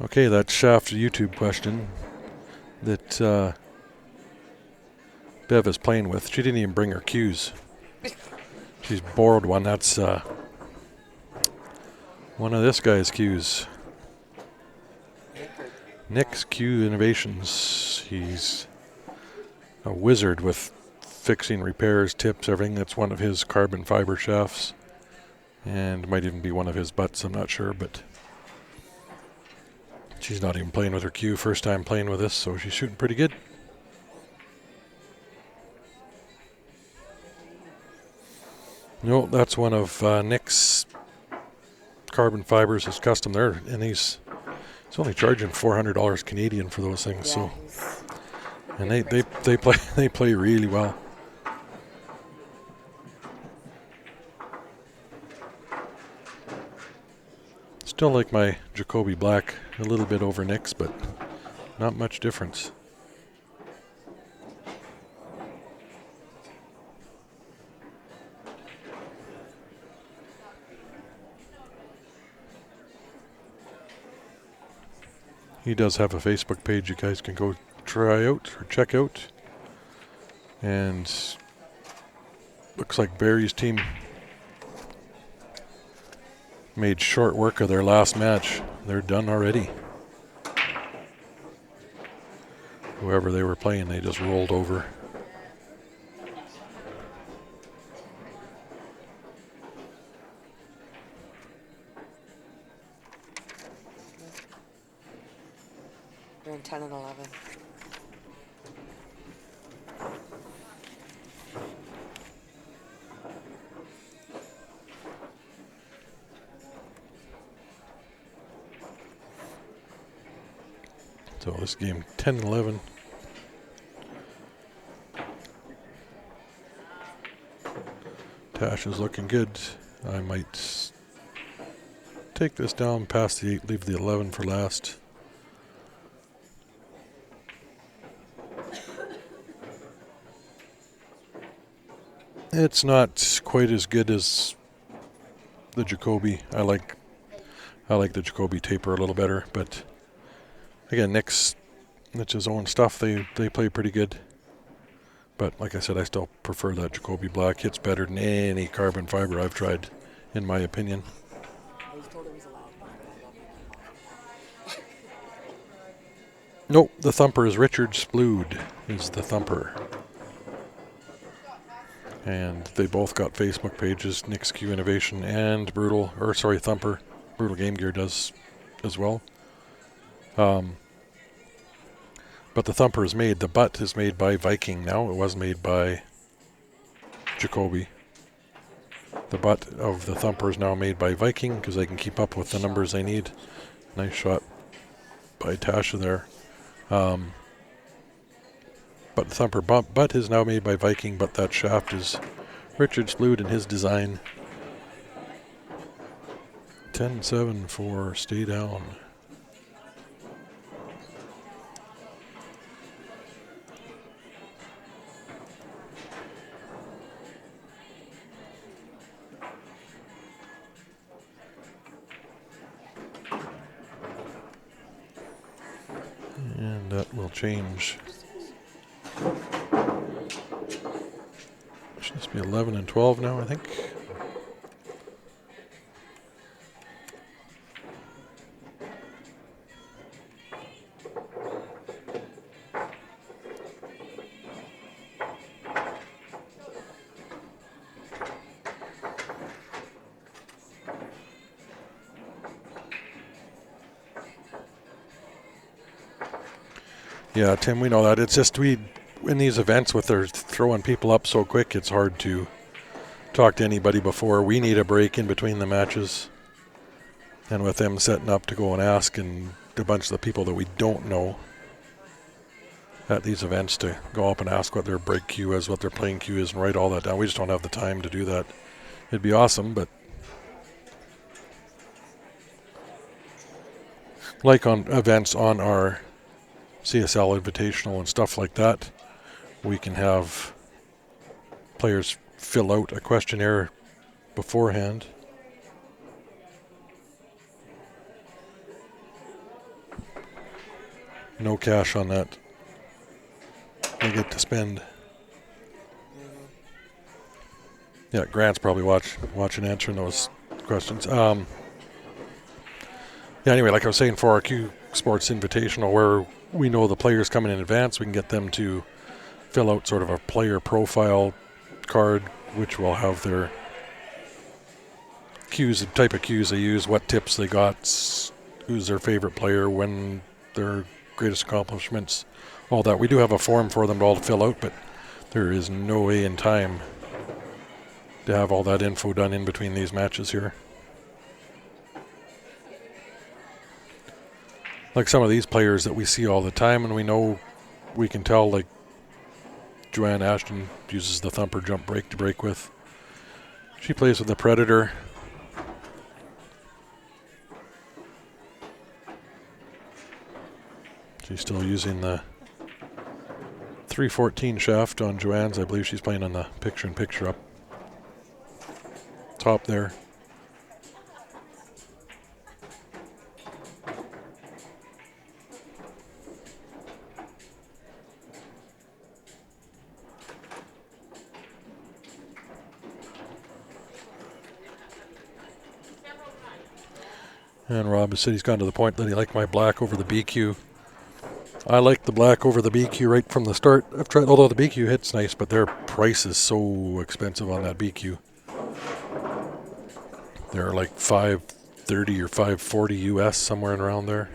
Okay, that shaft YouTube question that Bev is playing with. She didn't even bring her cues. She's borrowed one. That's one of this guy's cues. Nick's Cue Innovations. He's a wizard with fixing repairs, tips, everything. That's one of his carbon fiber shafts. And might even be one of his butts, I'm not sure, but she's not even playing with her cue. First time playing with this, so she's shooting pretty good. No, that's one of Nick's carbon fibers, his custom there, and he's only charging $400 Canadian for those things. Yeah, so, and they play really well. Still like my Jacoby Black, a little bit over Nick's, but not much difference. He does have a Facebook page you guys can go try out or check out. And looks like Barry's team made short work of their last match. They're done already. Whoever they were playing, they just rolled over. We're in 10 and 11. So this game 10-11. Tash is looking good. I might take this down past the 8, leave the 11 for last. It's not quite as good as the Jacoby. I like the Jacoby taper a little better, but again, Nick's his own stuff. They play pretty good. But like I said, I still prefer that Jacoby black. Hits better than any carbon fiber I've tried, in my opinion. I was told it was allowed. Nope, the thumper is Richard Splood is the thumper. And they both got Facebook pages, Nick's Q Innovation and Thumper. Brutal Game Gear does as well. But the thumper is made, the butt is made by Viking now. It was made by Jacoby. The butt of the thumper is now made by Viking because they can keep up with the numbers they need. Nice shot by Tasha there. But the thumper butt is now made by Viking, but that shaft is Richard Splood in his design. 10-7 for Stay Down. And that will change. Should this be 11 and 12 now, I think? Yeah, Tim, we know that. It's just in these events with their throwing people up so quick, it's hard to talk to anybody before. We need a break in between the matches. And with them setting up to go and ask and a bunch of the people that we don't know at these events to go up and ask what their break queue is, what their playing queue is, and write all that down. We just don't have the time to do that. It'd be awesome, but like on events on our CSL Invitational and stuff like that, we can have players fill out a questionnaire beforehand. No cash on that. They get to spend. Yeah, Grant's probably watching answering those questions. Yeah, anyway, like I was saying, for our Q Sports Invitational, where we know the players coming in advance, we can get them to fill out sort of a player profile card, which will have their cues, the type of cues they use, what tips they got, who's their favorite player, when their greatest accomplishments, all that. We do have a form for them to all fill out, but there is no way in time to have all that info done in between these matches here. Like some of these players that we see all the time, and we know, we can tell, like Joanne Ashton uses the thumper jump break to break with. She plays with the Predator. She's still using the 314 shaft on Joanne's. I believe she's playing on the picture-in-picture up top there. And Rob has said he's gone to the point that he liked my black over the BQ. I like the black over the BQ right from the start. I've tried, although the BQ hits nice, but their price is so expensive on that BQ. They're like $530 or $540 US, somewhere around there.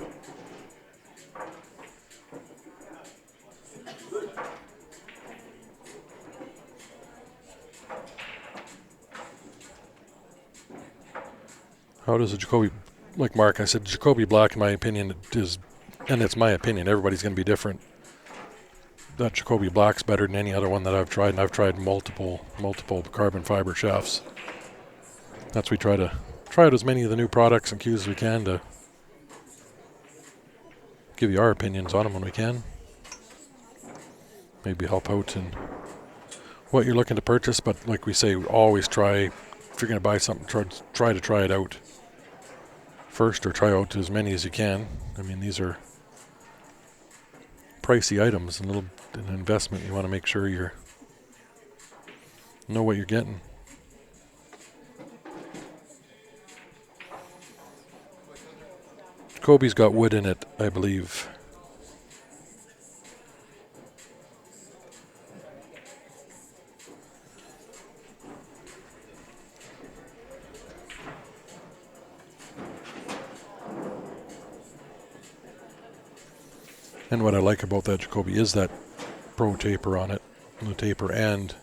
How does a Jacoby, like Mark, I said, Jacoby Black, in my opinion, is and it's my opinion, everybody's going to be different. That Jacoby Black's better than any other one that I've tried, and I've tried multiple carbon fiber shafts. We try out as many of the new products and cues as we can to give you our opinions on them when we can. Maybe help out in what you're looking to purchase, but like we say, always try, if you're going to buy something, try to try it out first, or try out as many as you can. I mean, these are pricey items, an investment. You want to make sure you know what you're getting. Kobe's got wood in it, I believe. And what I like about that Jacoby is that pro taper on it, the taper, and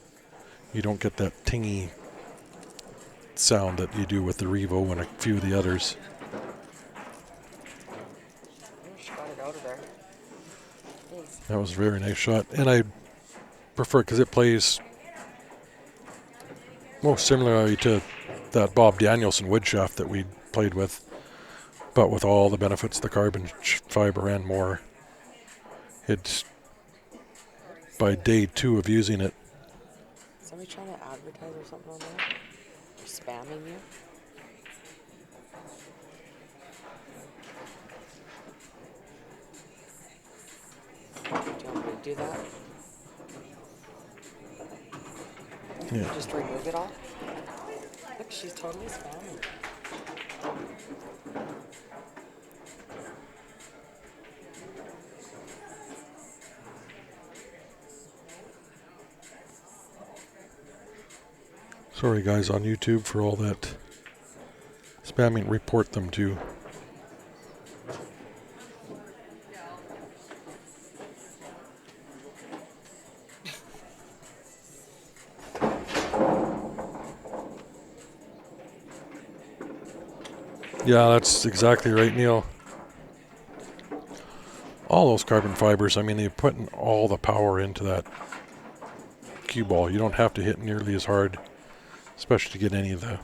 you don't get that tingy sound that you do with the Revo and a few of the others. She got it out of there. Thanks. That was a very nice shot, and I prefer it because it plays most similarly to that Bob Danielson wood shaft that we played with, but with all the benefits of the carbon fiber and more. It's by day 2 of using it. Is somebody trying to advertise or something on there? Or spamming you? Do you want me to do that? Yeah. Just remove it all? Look, she's totally spamming. Sorry guys on YouTube for all that spamming. Report them too. Yeah, that's exactly right, Neil. All those carbon fibers, I mean, they're putting all the power into that cue ball. You don't have to hit nearly as hard, especially to get any of the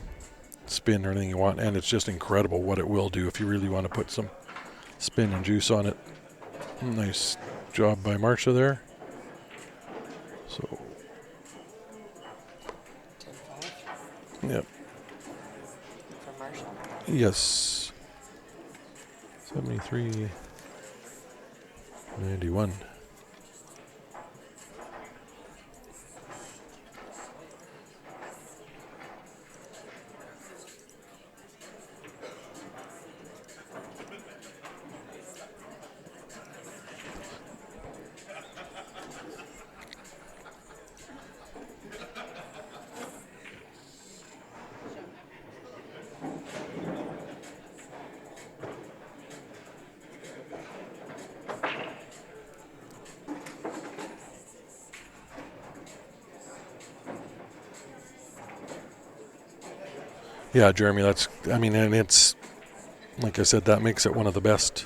spin or anything you want. And it's just incredible what it will do if you really want to put some spin and juice on it. Nice job by Marcia there. So, 10-5 yep. from Marshall. Yes. 73-91. Yeah, Jeremy, and it's, like I said, that makes it one of the best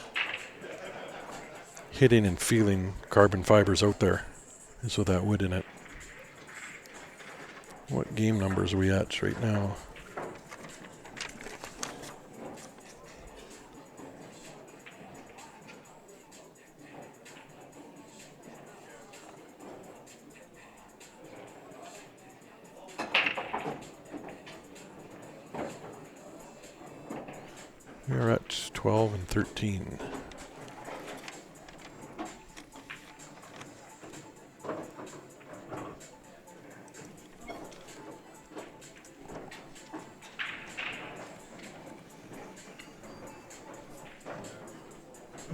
hitting and feeling carbon fibers out there, is with that wood in it. What game numbers are we at right now? We're at 12 and 13.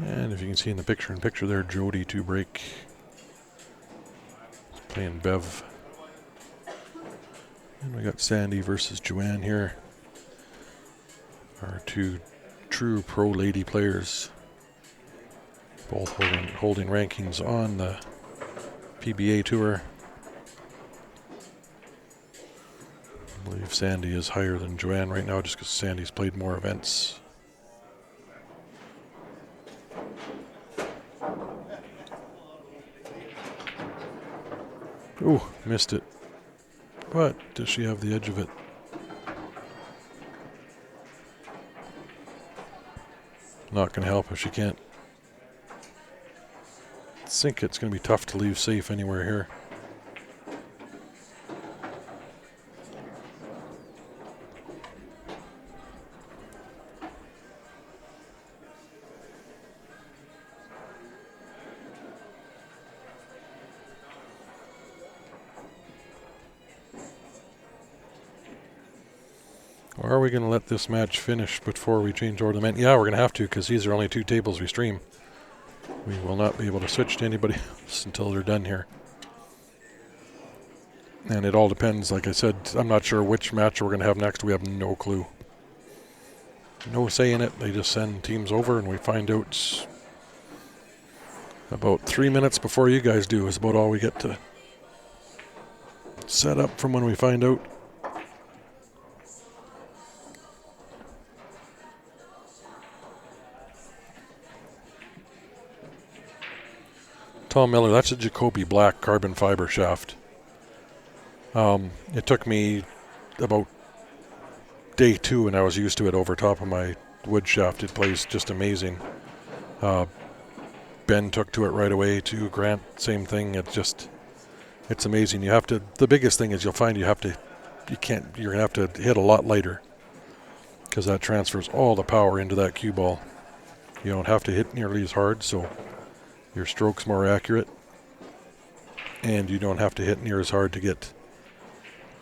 And if you can see in the picture there, Jody to break. Playing Bev. And we got Sandy versus Joanne here. Our two true pro lady players. Both holding rankings on the PBA tour. I believe Sandy is higher than Joanne right now just because Sandy's played more events. Ooh, missed it. But does she have the edge of it? Not going to help if she can't sink it. It's going to be tough to leave safe anywhere here. Or are we going to let this match finish before we change order the men? Yeah, we're going to have to, because these are only 2 tables we stream. We will not be able to switch to anybody else until they're done here. And it all depends. Like I said, I'm not sure which match we're going to have next. We have no clue. No say in it. They just send teams over and we find out about 3 minutes before you guys do is about all we get to set up from when we find out. Tom Miller, that's a Jacoby Black carbon fiber shaft. It took me about day 2 and I was used to it over top of my wood shaft. It plays just amazing. Ben took to it right away too. Grant, same thing. It's amazing. You have to, the biggest thing is you're going to have to hit a lot lighter because that transfers all the power into that cue ball. You don't have to hit nearly as hard, so your stroke's more accurate, and you don't have to hit near as hard to get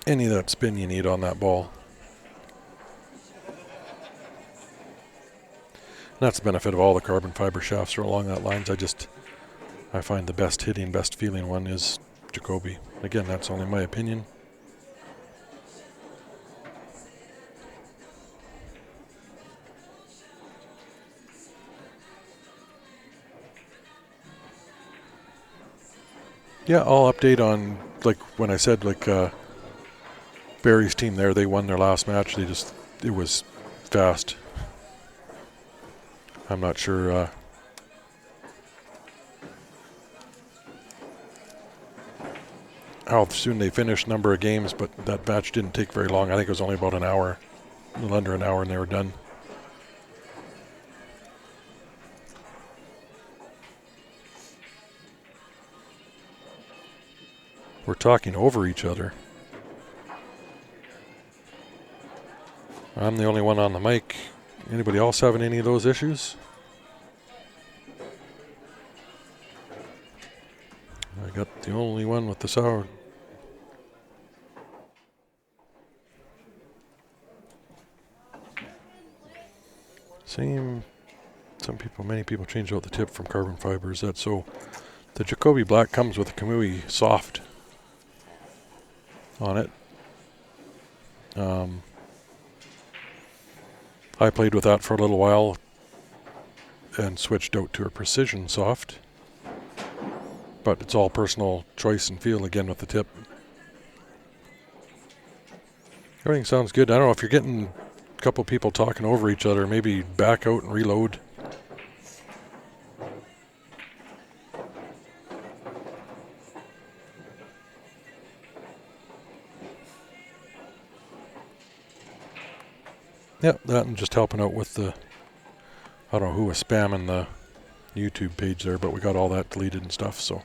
any of that spin you need on that ball. And that's the benefit of all the carbon fiber shafts are along that lines. I find the best hitting, best feeling one is Jacoby. Again, that's only my opinion. Yeah, I'll update on, like when I said, like Barry's team there, they won their last match. It was fast. I'm not sure how soon they finished, number of games, but that match didn't take very long. I think it was only about an hour, a little under an hour, and they were done. We're talking over each other. I'm the only one on the mic. Anybody else having any of those issues? I got the only one with the sound. Same. Many people change out the tip from carbon fibers. That's so. The Jacoby Black comes with a Kamui soft on it. I played with that for a little while and switched out to a precision soft. But it's all personal choice and feel again with the tip. Everything sounds good. I don't know if you're getting a couple people talking over each other, maybe back out and reload. Yep, that and just helping out with the, I don't know who was spamming the YouTube page there, but we got all that deleted and stuff, so.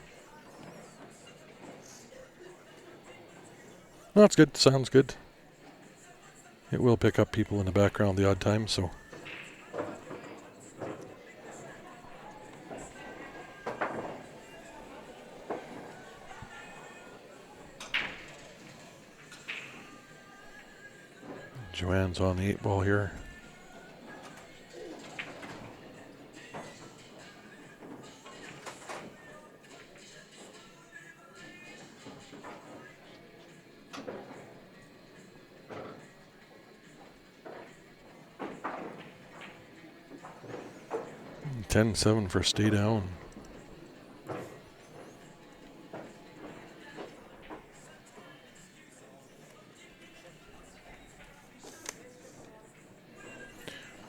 No, that's good. Sounds good. It will pick up people in the background the odd time, so. Joanne's on the 8-ball here. And 10-7 for stay down.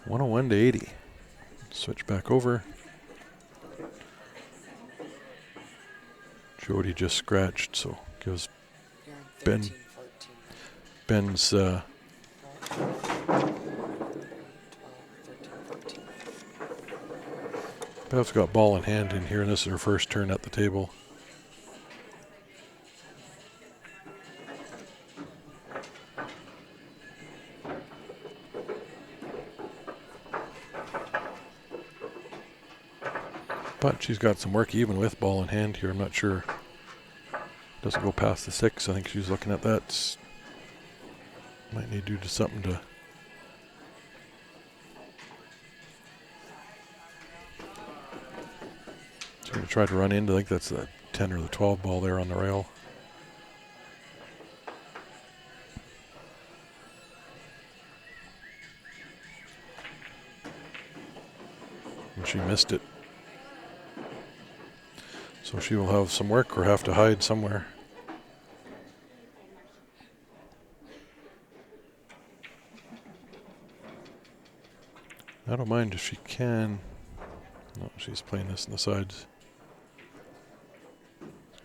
(101 to 80). Switch back over. Jody just scratched, so Because You're on Ben- 13, 14. Ben's 12, 13, 14. Bev's got ball in hand in here, and this is her first turn at the table. But she's got some work even with ball in hand here. I'm not sure. Doesn't go past the 6. I think she's looking at that. Might need to do something to. She's going to try to run into, I think that's the 10 or the 12 ball there on the rail. And she missed it. So she will have some work or have to hide somewhere. I don't mind if she can. No, she's playing this on the sides.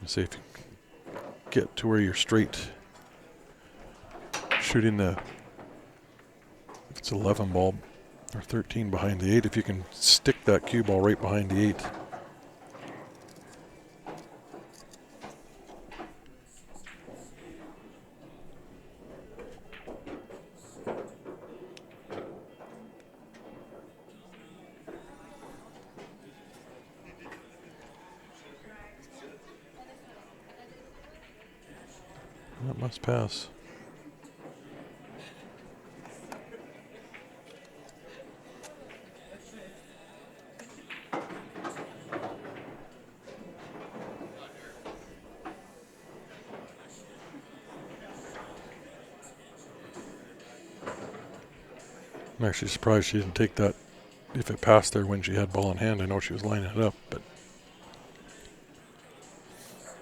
Say if you get to where you're straight shooting the, if it's 11 ball or 13 behind the 8, if you can stick that cue ball right behind the 8. That must pass. I'm actually surprised she didn't take that if it passed there when she had ball in hand. I know she was lining it up, but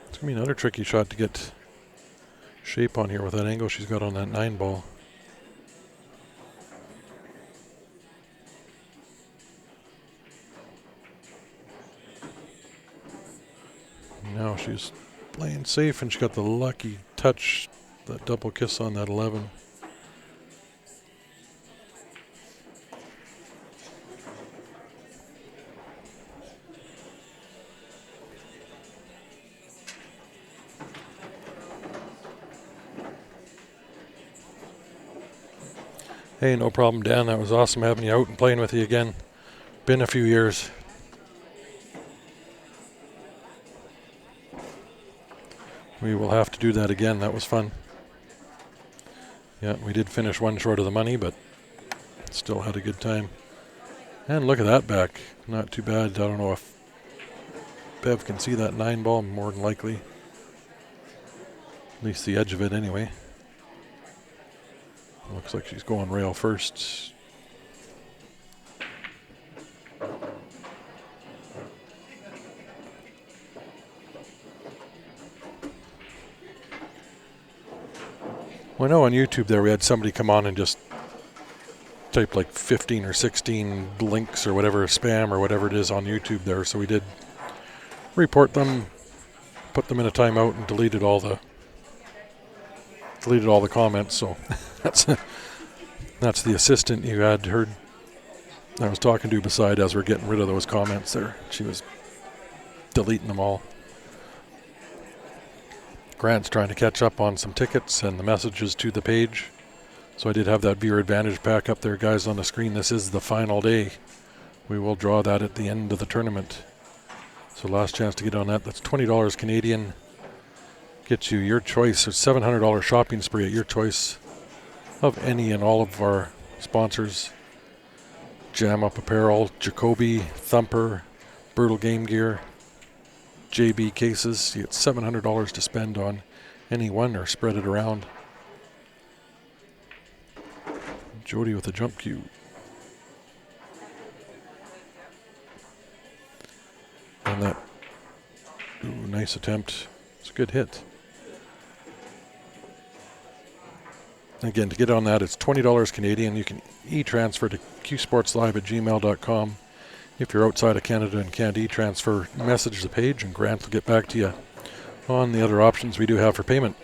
it's going to be another tricky shot to get shape on here with that angle she's got on that 9 ball. Now she's playing safe, and she got the lucky touch, that double kiss on that 11. Hey, no problem, Dan. That was awesome having you out and playing with you again. Been a few years. We will have to do that again. That was fun. Yeah, we did finish one short of the money, but still had a good time. And look at that back. Not too bad. I don't know if Bev can see that 9 ball, more than likely. At least the edge of it anyway. Looks like she's going rail first. Well, I know on YouTube there we had somebody come on and just type like 15 or 16 links or whatever, spam or whatever it is on YouTube there. So we did report them, put them in a timeout, and deleted all the comments. So that's the assistant you had heard I was talking to beside as we're getting rid of those comments there. She was deleting them all. Grant's trying to catch up on some tickets and the messages to the page. So I did have that viewer advantage pack up there, guys, on the screen. This is the final day. We will draw that at the end of the tournament. So last chance to get on that. That's $20 Canadian. Gets you your choice. It's $700 shopping spree at your choice of any and all of our sponsors. Jam Up Apparel, Jacoby, Thumper, Brutal Game Gear, JB Cases. You get $700 to spend on any one or spread it around. Jody with a jump cue. And that, nice attempt. It's a good hit. Again, to get on that, it's $20 Canadian. You can e-transfer to qsportslive@gmail.com. If you're outside of Canada and can't e-transfer, message the page and Grant will get back to you On the other options we do have for payment,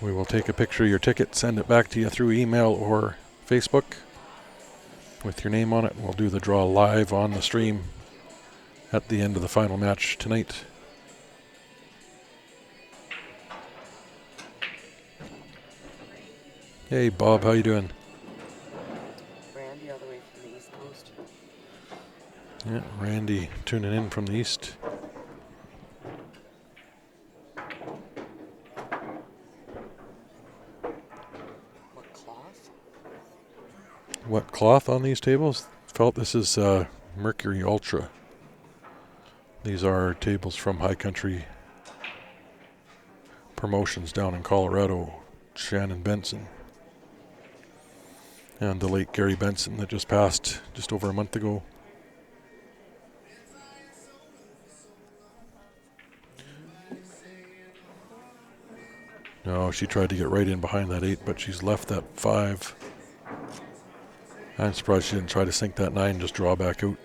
we will take a picture of your ticket, send it back to you through email or Facebook with your name on it. We'll do the draw live on the stream at the end of the final match tonight. Hey Bob, how you doing? Randy all the way from the East Coast. Yeah, Randy tuning in from the east. What cloth? What cloth on these tables? Felt this is Mercury Ultra. These are tables from High Country Promotions down in Colorado. Shannon Benson. And the late Gary Benson that just passed just over a month ago. No, she tried to get right in behind that 8, but she's left that 5. I'm surprised she didn't try to sink that 9, just draw back out.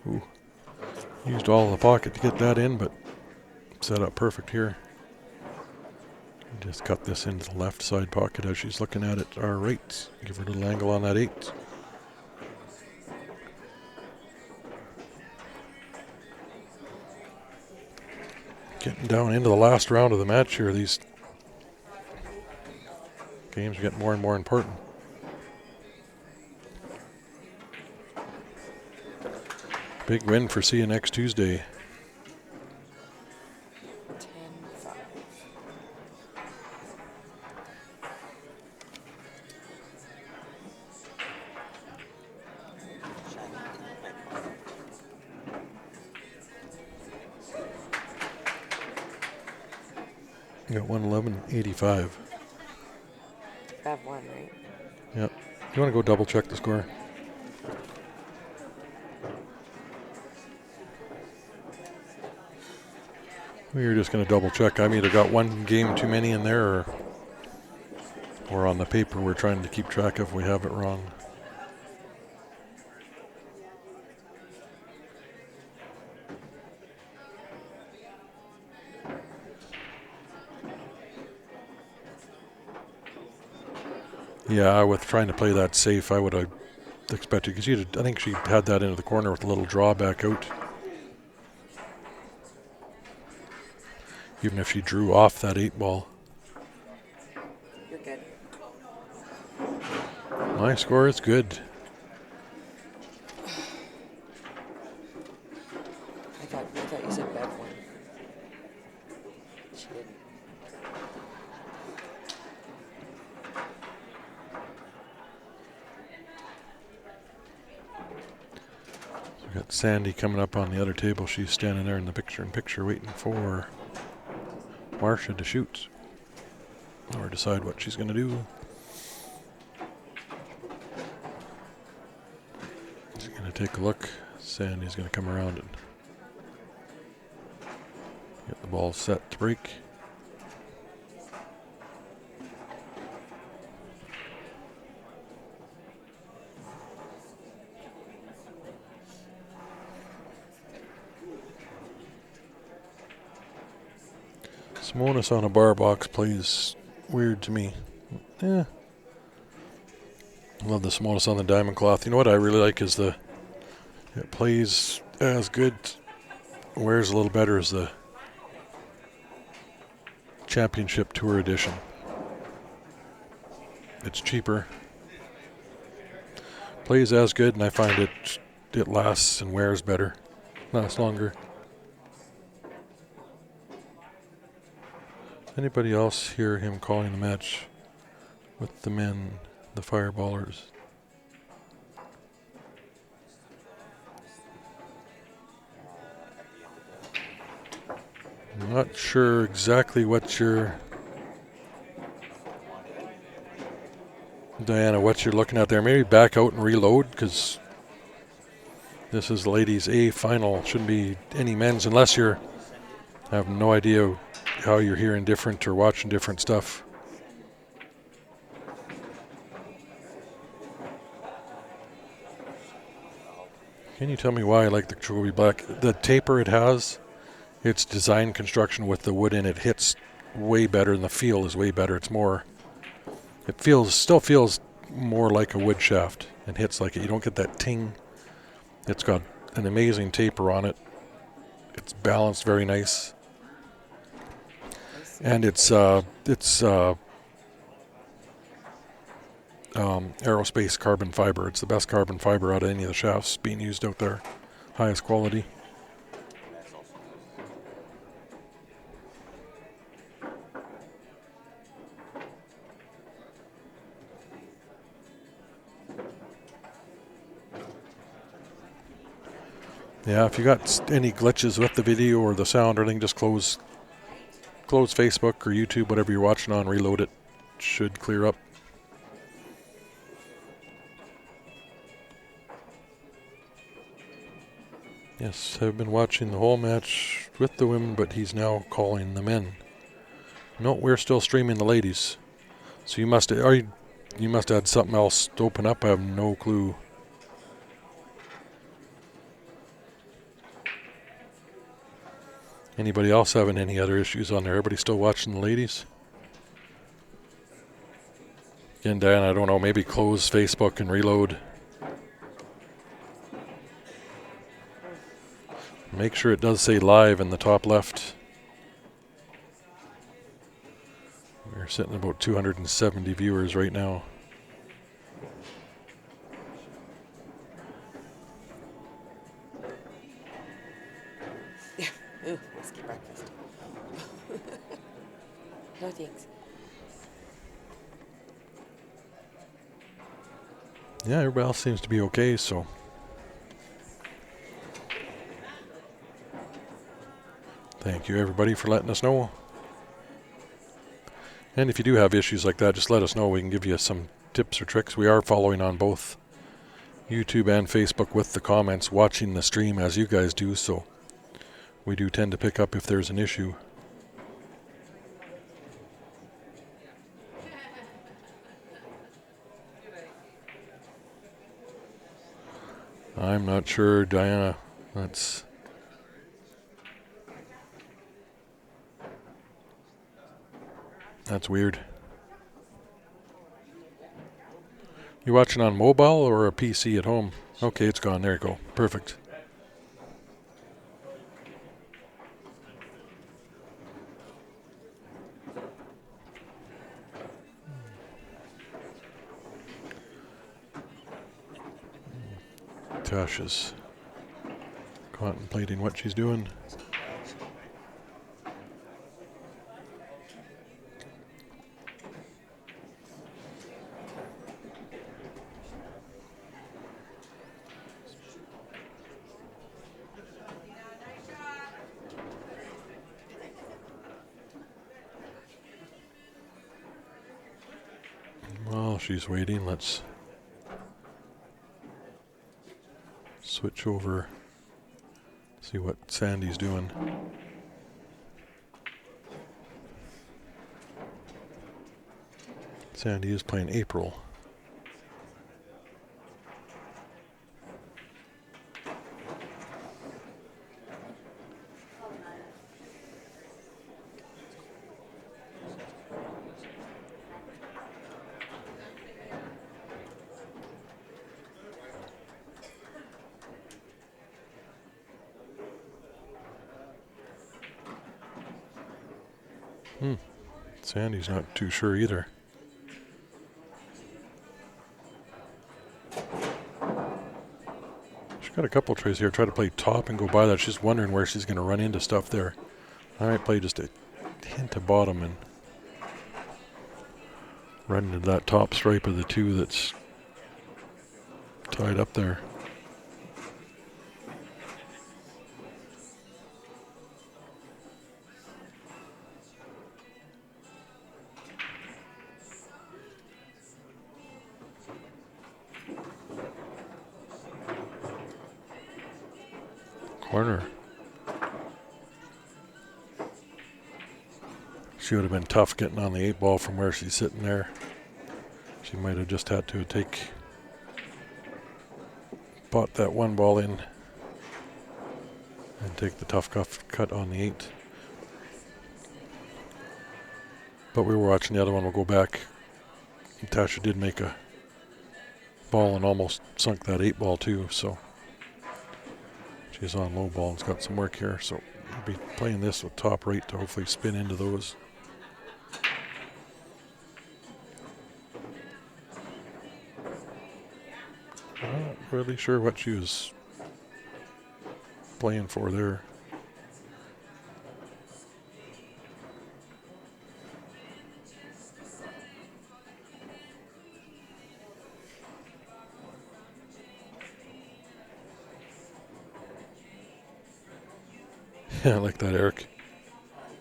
Ooh. Used all of the pocket to get that in, but set up perfect here. Just cut this into the left side pocket as she's looking at it, our right. Give her a little angle on that 8. Getting down into the last round of the match here. These games get more and more important. Big win for see you next Tuesday. 10-5. You got 111.85. I have one, right? Yep. You want to go double check the score? We were just going to double check. I've either got one game too many in there or on the paper we're trying to keep track of if we have it wrong. Yeah, with trying to play that safe, I would have expected, because I think she had that into the corner with a little drawback out. Even if she drew off that 8 ball. You're good. My score is good. I thought you said Bev won. She didn't. So we got Sandy coming up on the other table. She's standing there in the picture-in-picture waiting for Marcia to shoot or decide what she's going to do. She's going to take a look. Sandy's going to come around and get the ball set to break. Simonis on a bar box plays weird to me. Yeah. Love the Simonis on the diamond cloth. You know what I really like is it plays as good, wears a little better as the Championship Tour Edition. It's cheaper. Plays as good, and I find it lasts and wears better. Lasts longer. Anybody else hear him calling the match with the men, the Fireballers? Not sure exactly what you're... Diana, what you're looking at there. Maybe back out and reload, because this is ladies A final. Shouldn't be any men's unless you're... I have no idea how you're hearing different or watching different stuff. Can you tell me why I like the Trilby Black? The taper it has, its design construction with the wood in it hits way better, and the feel is way better. It's more... It still feels more like a wood shaft and hits like it. You don't get that ting. It's got an amazing taper on it. It's balanced very nice. And it's aerospace carbon fiber. It's the best carbon fiber out of any of the shafts being used out there. Highest quality. Yeah, if you got any glitches with the video or the sound or anything, just close Facebook or YouTube, whatever you're watching on, reload it. Should clear up. Yes, I've been watching the whole match with the women, but he's now calling the men. No, we're still streaming the ladies. So you must have had something else to open up. I have no clue. Anybody else having any other issues on there? Everybody still watching the ladies? Again, Dan, I don't know. Maybe close Facebook and reload. Make sure it does say live in the top left. We're sitting at about 270 viewers right now. Ooh, whiskey breakfast. No thanks. Yeah, everybody else seems to be okay, so. Thank you, everybody, for letting us know. And if you do have issues like that, just let us know. We can give you some tips or tricks. We are following on both YouTube and Facebook with the comments, watching the stream as you guys do, so we do tend to pick up if there's an issue. I'm not sure, Diana. That's weird. You watching on mobile or a PC at home? Okay, it's gone. There you go. Perfect. Tasha's contemplating what she's doing. While she's waiting, let's switch over, see what Sandy's doing. Sandy is playing April. Sandy's not too sure either. She's got a couple trays here. Try to play top and go by that. She's wondering where she's going to run into stuff there. I might play just a hint of bottom and run into that top stripe of the two that's tied up there. Corner. She would have been tough getting on the 8 ball from where she's sitting there. She might have just had to bought that 1 ball in and take the tough cut on the 8. But we were watching the other one. We'll go back. Tasha did make a ball and almost sunk that 8 ball too, so she's on low ball and's got some work here. So we'll be playing this with top right to hopefully spin into those. Not really sure what she was playing for there. Yeah, I like that, Eric.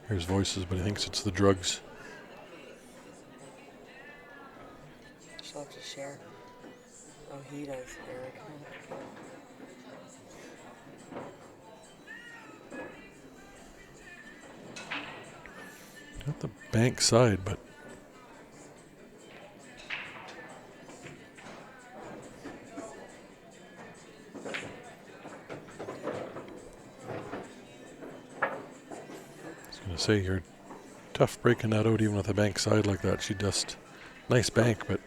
Hears voices, but he thinks it's the drugs. She'll have to share. Oh, he does, Eric. Not the bank side, but say you're tough breaking that out even with a bank side like that. She just nice bank, but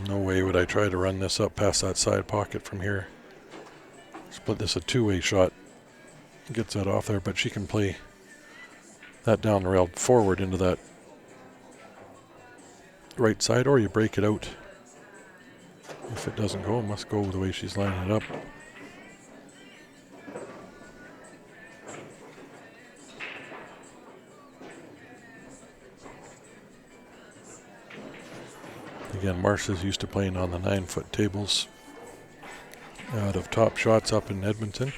no way would I try to run this up past that side pocket from here. Split this a 2-way shot. Gets that off there, but she can play that down the rail forward into that right side, or you break it out. If it doesn't go, it must go the way she's lining it up. Again, Marcia's used to playing on the 9-foot tables out of Top Shots up in Edmonton.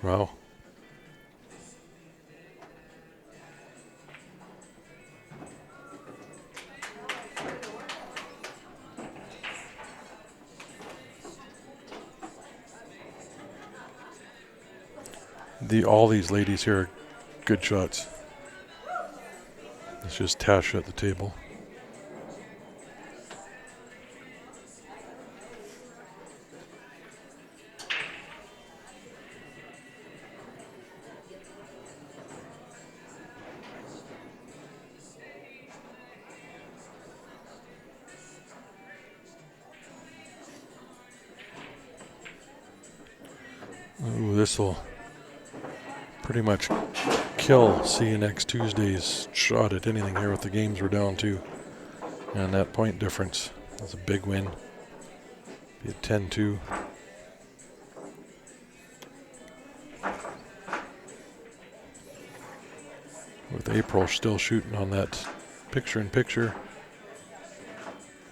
Wow. All these ladies here are good shots. It's just Tasha at the table. Ooh, this will pretty much kill see you next Tuesday's shot at anything here with the games we're down to. And that point difference. That's a big win. Be at 10-2. With April still shooting on that picture-in-picture.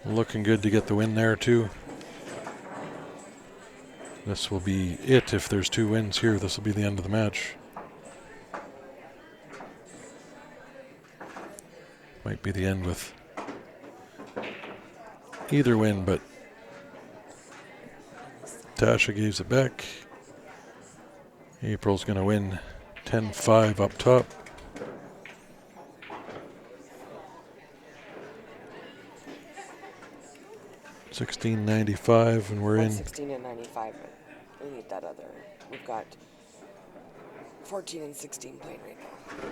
Looking good to get the win there too. This will be it if there's 2 wins here. This will be the end of the match. Might be the end with either win, but Tasha gives it back. April's going to win 10-5 up top. $16.95, and we're in. 16.95, but we need that other. We've got 14 and 16 playing right now.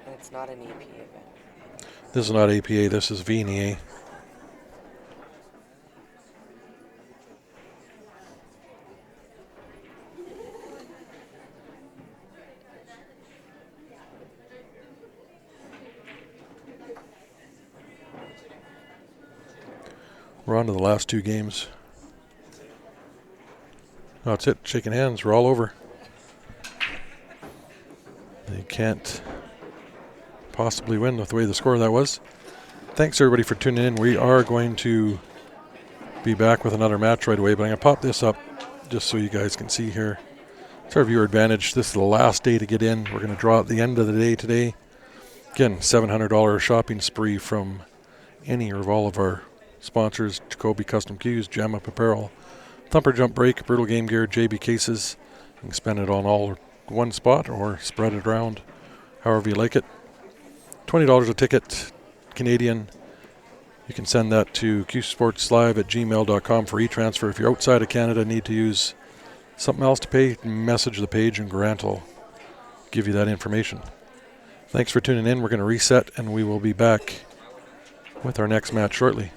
And it's not an APA event. This is not APA, this is VNEA. We're on to the last 2 games. Oh, that's it. Shaking hands. We're all over. They can't possibly win with the way the score that was. Thanks, everybody, for tuning in. We are going to be back with another match right away, but I'm going to pop this up just so you guys can see here. It's our viewer advantage. This is the last day to get in. We're going to draw at the end of the day today. Again, $700 shopping spree from any or all of our sponsors: Jacoby Custom Cues, Jam Up Apparel, Thumper Jump Break, Brutal Game Gear, JB Cases. You can spend it on all one spot or spread it around however you like it. $20 a ticket, Canadian. You can send that to qsportslive@gmail.com for e-transfer. If you're outside of Canada, need to use something else to pay, message the page and Grant will give you that information. Thanks for tuning in. We're going to reset and we will be back with our next match shortly.